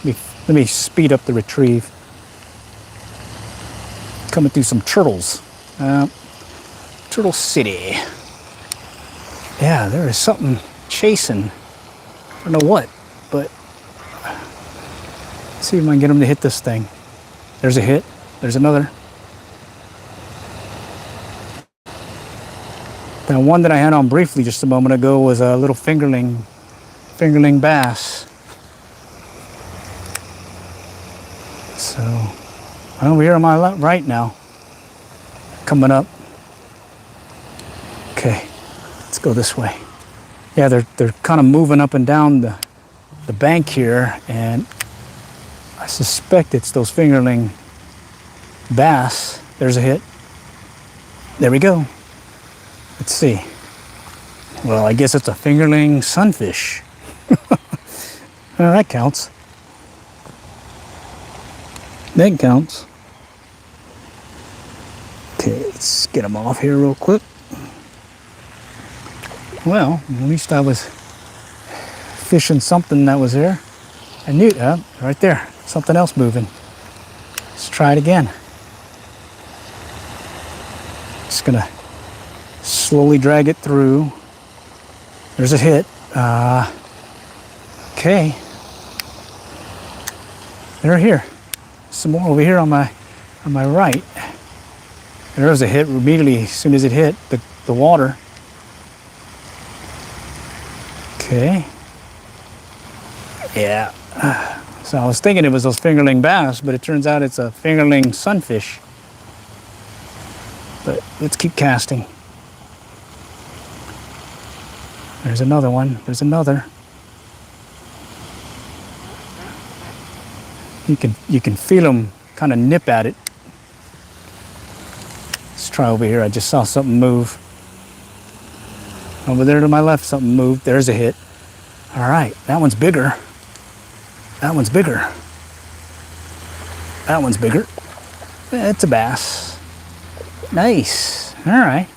Let me speed up the retrieve. Coming through some turtles. Turtle City. Yeah, there is something chasing. I don't know what, but let's see if I can get him to hit this thing. There's a hit. There's another. The one that I had on briefly just a moment ago was a little fingerling bass. So I'm over here on my right now. Coming up. Okay, let's go this way. Yeah, they're kind of moving up and down the bank here, and I suspect it's those fingerling bass. There's a hit. There we go. Let's see. Well, I guess it's a fingerling sunfish. Well, that counts. That counts. Okay, let's get them off here real quick. Well, at least I was fishing something that was there. I knew that. Right there. Something else moving. Let's try it again. Just gonna slowly drag it through. There's a hit. Okay. They're here. Some more over here on my right. There was a hit immediately as soon as it hit the water. Okay. Yeah. So I was thinking it was those fingerling bass, but it turns out it's a fingerling sunfish. But let's keep casting. There's another one. There's another. You can feel them kind of nip at it. Let's try over here. I just saw something move. Over there to my left, something moved. There's a hit. All right, that one's bigger. That one's bigger. That one's bigger. It's a bass. Nice. All right.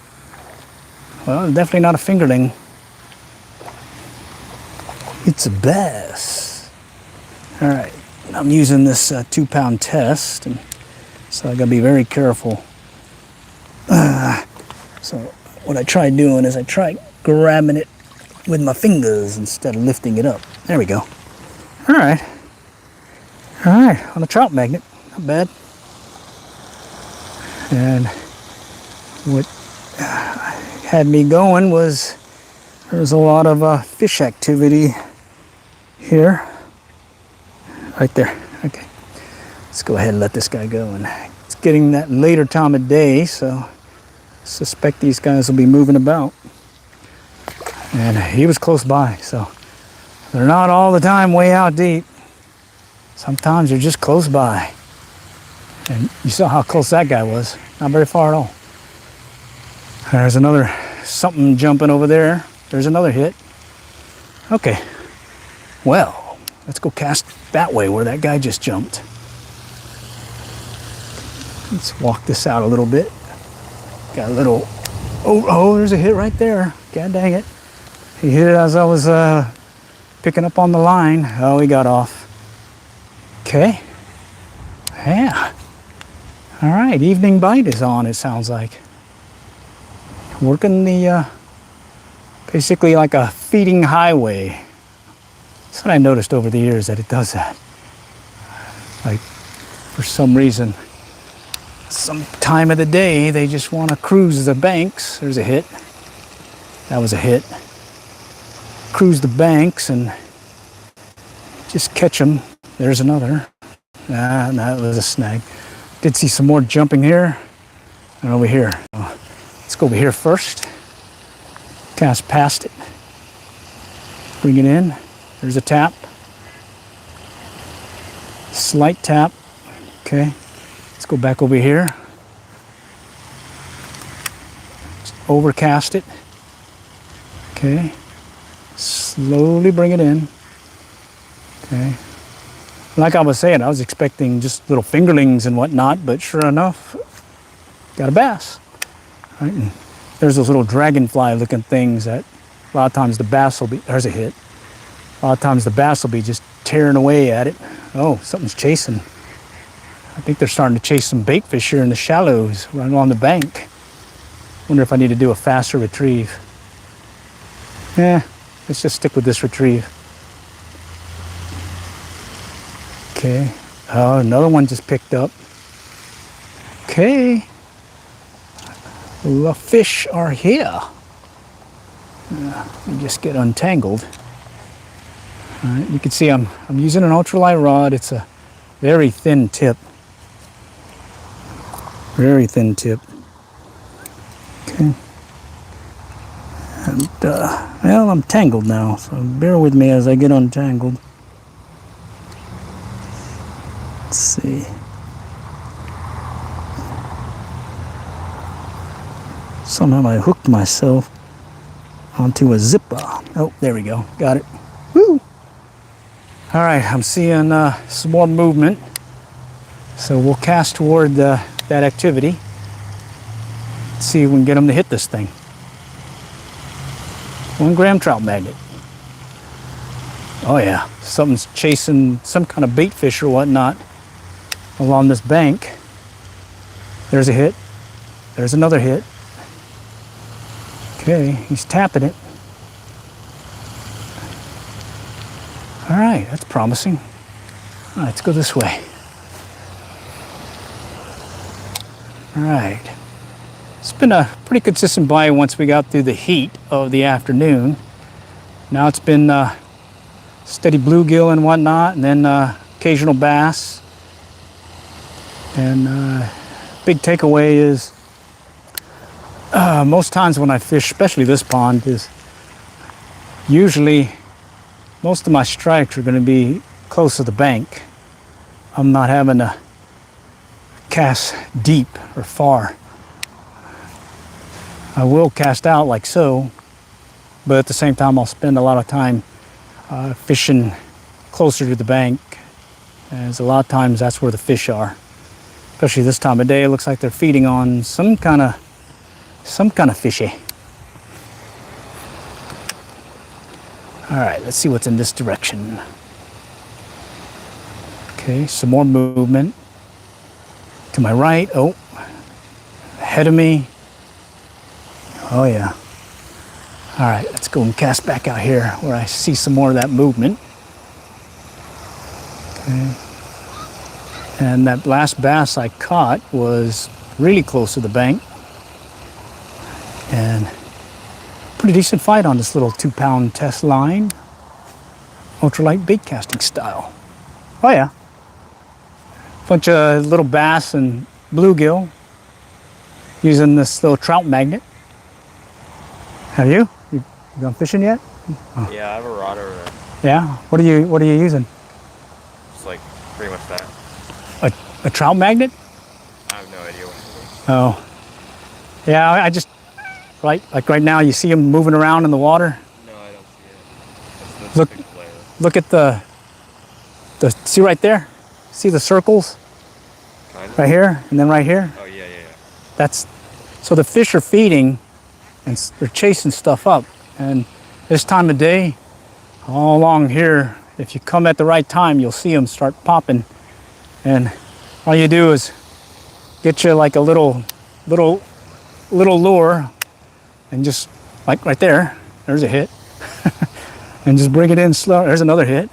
Well, definitely not a fingerling. It's a bass. All right. I'm using this 2-pound test, and so I gotta be very careful. So what I tried doing is I tried grabbing it with my fingers instead of lifting it up. There we go. All right. All right, on a trout magnet, not bad. And what had me going was there's a lot of fish activity here. Right there. Okay. Let's go ahead and let this guy go. And it's getting that later time of day, so I suspect these guys will be moving about. And he was close by, so they're not all the time way out deep. Sometimes they're just close by. And you saw how close that guy was. Not very far at all. There's another something jumping over there. There's another hit. Okay. Well, let's go cast that way where that guy just jumped. Let's walk this out a little bit. Got a little... Oh, there's a hit right there. God dang it. He hit it as I was Picking up on the line. Oh, he got off. Okay. Yeah. All right, evening bite is on, it sounds like. Working the, basically like a feeding highway. That's what I noticed over the years, that it does that. Like, for some reason, some time of the day, they just want to cruise the banks. There's a hit. That was a hit. Cruise the banks and just catch them. There's another. Ah, that was a snag. Did see some more jumping here and over here. Let's go over here first. Cast past it. Bring it in. There's a tap. Slight tap. Okay. Let's go back over here. Just overcast it. Okay. Slowly bring it in. Okay. Like I was saying, I was expecting just little fingerlings and whatnot, but sure enough, got a bass. Right? And there's those little dragonfly looking things that a lot of times the bass will be, there's a hit. A lot of times the bass will be just tearing away at it. Oh, something's chasing. I think they're starting to chase some bait fish here in the shallows, right along the bank. Wonder if I need to do a faster retrieve. Yeah, let's just stick with this retrieve. Okay. Oh, another one just picked up. Okay. The fish are here. Let me just get untangled. All right, you can see I'm using an ultralight rod. It's a very thin tip. Very thin tip. Okay. And, well, I'm tangled now, so bear with me as I get untangled. Let's see. Somehow I hooked myself onto a zipper. Oh, there we go. Got it. Woo! All right, I'm seeing some more movement. So we'll cast toward that activity. Let's see if we can get them to hit this thing. 1 gram trout magnet. Oh yeah, something's chasing some kind of bait fish or whatnot along this bank. There's a hit. There's another hit. Okay, he's tapping it. All right, that's promising. All right, let's go this way. All right. It's been a pretty consistent bite once we got through the heat of the afternoon. Now it's been steady bluegill and whatnot, and then occasional bass. And big takeaway is most times when I fish, especially this pond, is usually most of my strikes are going to be close to the bank. I'm not having to cast deep or far. I will cast out like so, but at the same time I'll spend a lot of time fishing closer to the bank, as a lot of times that's where the fish are. Especially this time of day, it looks like they're feeding on some kind of fishy. All right, let's see what's in this direction. Okay, some more movement. To my right, oh, ahead of me. Oh yeah. All right, let's go and cast back out here where I see some more of that movement. Okay. And that last bass I caught was really close to the bank. And pretty decent fight on this little 2-pound test line. Ultralight bait casting style. Oh yeah. Bunch of little bass and bluegill using this little trout magnet. Have you? You gone fishing yet? Oh. Yeah, I have a rod over there. Yeah? What are you using? It's like pretty much that. A trout magnet? I have no idea what it is. Oh. Yeah, I just right now you see them moving around in the water? No, I don't see it. That's Look at the see right there? See the circles? Kind of. Right here and then right here? Oh yeah. That's so the fish are feeding and they're chasing stuff up, and this time of day all along here. If you come at the right time, you'll see them start popping. And all you do is get you like a little lure, and just like right there, there's a hit. And just bring it in slow. There's another hit.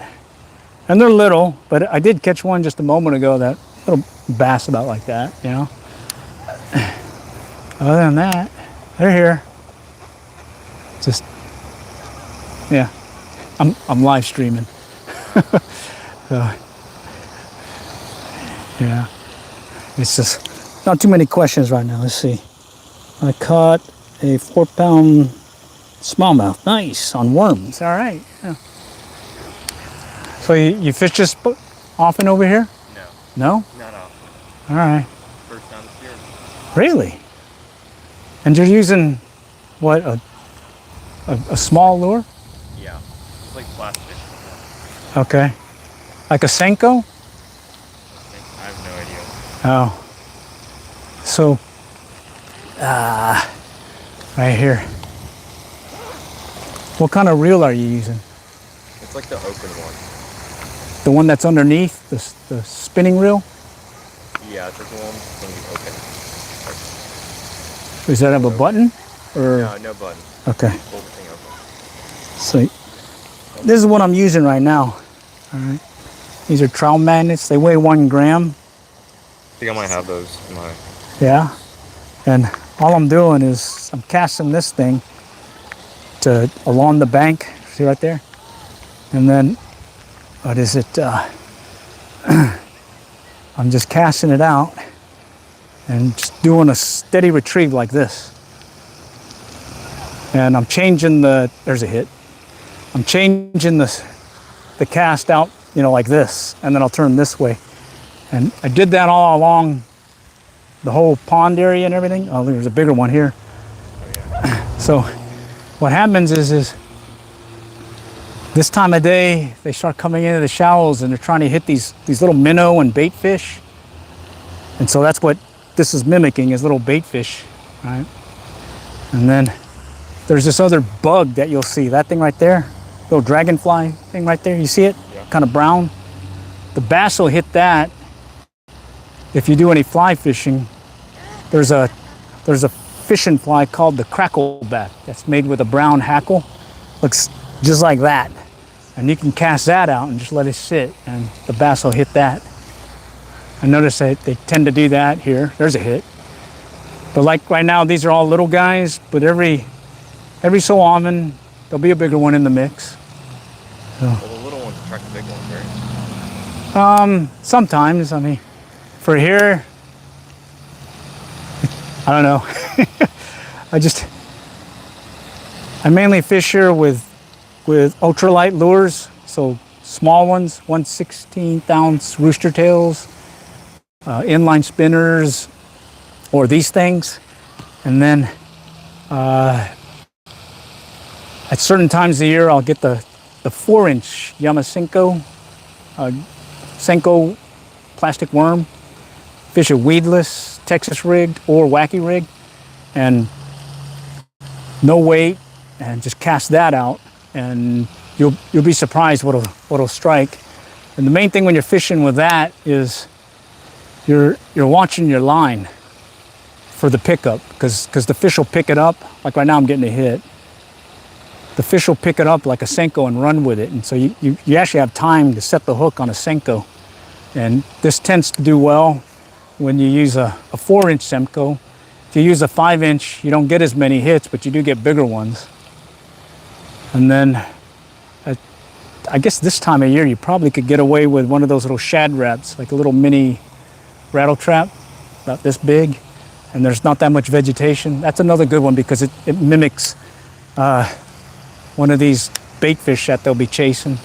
And they're little, but I did catch one just a moment ago, that little bass about like that, you know. Other than that, they're here. Just, yeah, I'm live streaming. So, yeah, it's just not too many questions right now. Let's see. I caught a 4-pound smallmouth. Nice, on worms. All right. Yeah. So you fish this often over here? No. No? Not often. All right. First time this year. Really? And you're using what, a small lure? Yeah. It's like plastic. Okay. Like a Senko? I have no idea. Oh. So, right here. What kind of reel are you using? It's like the open one. The one that's underneath, the spinning reel? Yeah, it's like the one when you open. Does that have a button? Or? No, no button. Okay. You pull the thing open. So, this is what I'm using right now. All right. These are trout magnets. They weigh 1 gram. I think I might have those in my... Yeah. And all I'm doing is I'm casting this thing to along the bank. See right there? And then, what is it? I'm just casting it out and just doing a steady retrieve like this. And I'm changing there's a hit. I'm changing the cast out, you know, like this, and then I'll turn this way. And I did that all along the whole pond area and everything. Oh, there's a bigger one here. So what happens is this time of day, they start coming into the shallows and they're trying to hit these little minnow and bait fish. And so that's what this is mimicking, is little bait fish, right? And then there's this other bug that you'll see, that thing right there, little dragonfly thing right there, you see it? Yeah. Kind of brown. The bass will hit that. If you do any fly fishing, there's a fishing fly called the crackleback that's made with a brown hackle. Looks just like that. And you can cast that out and just let it sit, and the bass will hit that. I notice that they tend to do that here. There's a hit. But like right now, these are all little guys, but every so often, there'll be a bigger one in the mix. So. Well, the little ones attract the big ones, right? Sometimes, I mean, for here, I don't know. I mainly fish here with ultralight lures, so small ones, 1/16 ounce rooster tails, inline spinners, or these things. And then at certain times of the year, I'll get the 4-inch Yamasenko Senko plastic worm. Fish a weedless, Texas rigged, or wacky rigged, and no weight, and just cast that out, and you'll be surprised what'll strike. And the main thing when you're fishing with that is you're watching your line for the pickup, because the fish will pick it up. Like right now, I'm getting a hit. The fish will pick it up like a Senko and run with it, and so you actually have time to set the hook on a Senko. And this tends to do well when you use a 4-inch Senko. If you use a 5-inch, you don't get as many hits, but you do get bigger ones. And then, I guess this time of year, you probably could get away with one of those little shad wraps, like a little mini rattle trap, about this big, and there's not that much vegetation. That's another good one because it mimics one of these bait fish that they'll be chasing.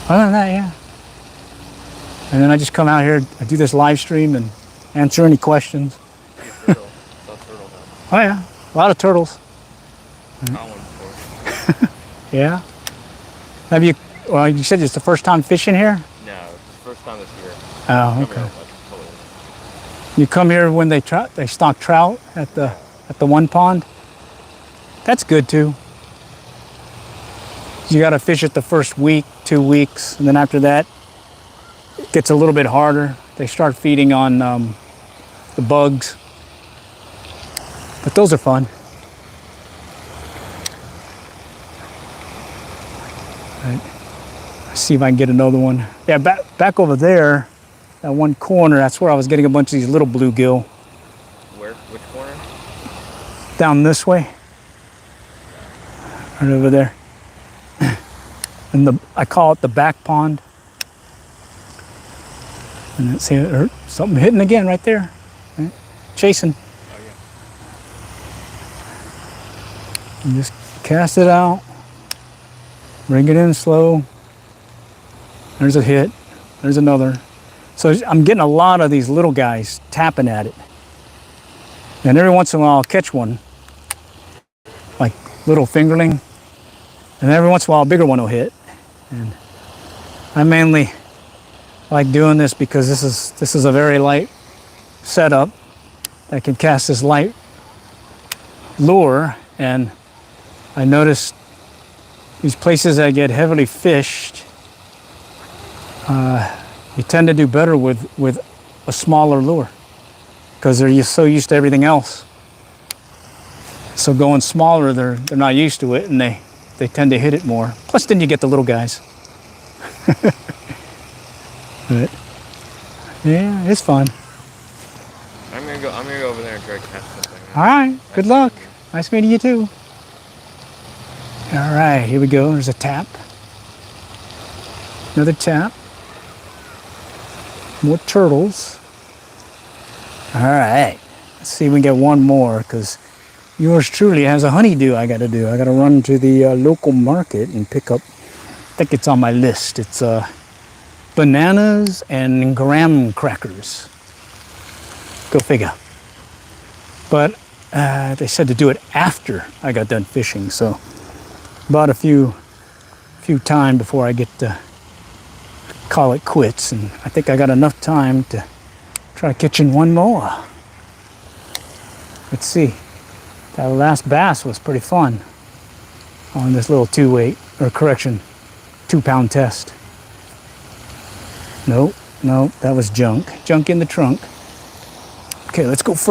Other than that, yeah. And then I just come out here, I do this live stream and answer any questions. Turtle. Turtle. Oh yeah, a lot of turtles. Caught one before. Yeah. Have you, well, you said it's the first time fishing here? No, it's the first time this year. Oh, okay. You come here when they stock trout at the one pond? That's good too. You got to fish it the first week, 2 weeks, and then after that, it gets a little bit harder. They start feeding on the bugs, but those are fun. Right. Let's see if I can get another one. Yeah, back over there, that one corner, that's where I was getting a bunch of these little bluegill. Where? Which corner? Down this way. Right over there. And I call it the back pond. And let's see, something hitting again right there. Right? Chasing. Oh, yeah. And just cast it out. Bring it in slow. There's a hit. There's another. So I'm getting a lot of these little guys tapping at it. And every once in a while I'll catch one, like little fingerling. And every once in a while a bigger one will hit. And I mainly like doing this because this is a very light setup. I can cast this light lure, and I noticed these places that get heavily fished, you tend to do better with a smaller lure because they're so used to everything else. So going smaller, they're not used to it, and they tend to hit it more. Plus, then you get the little guys. But yeah, it's fun. I'm gonna go over there and try to catch something. All right, good luck. Nice meeting you too. All right, here we go. There's a tap. Another tap. More turtles. All right, let's see if we can get one more, because yours truly has a honeydew I got to do. I got to run to the local market and pick up, I think it's on my list. It's bananas and graham crackers. Go figure. But they said to do it after I got done fishing, so about a few time before I get to call it quits, and I think I got enough time to try catching one more. Let's see. That last bass was pretty fun on this little 2-pound test. Nope, that was junk. Junk in the trunk. Okay, let's go further.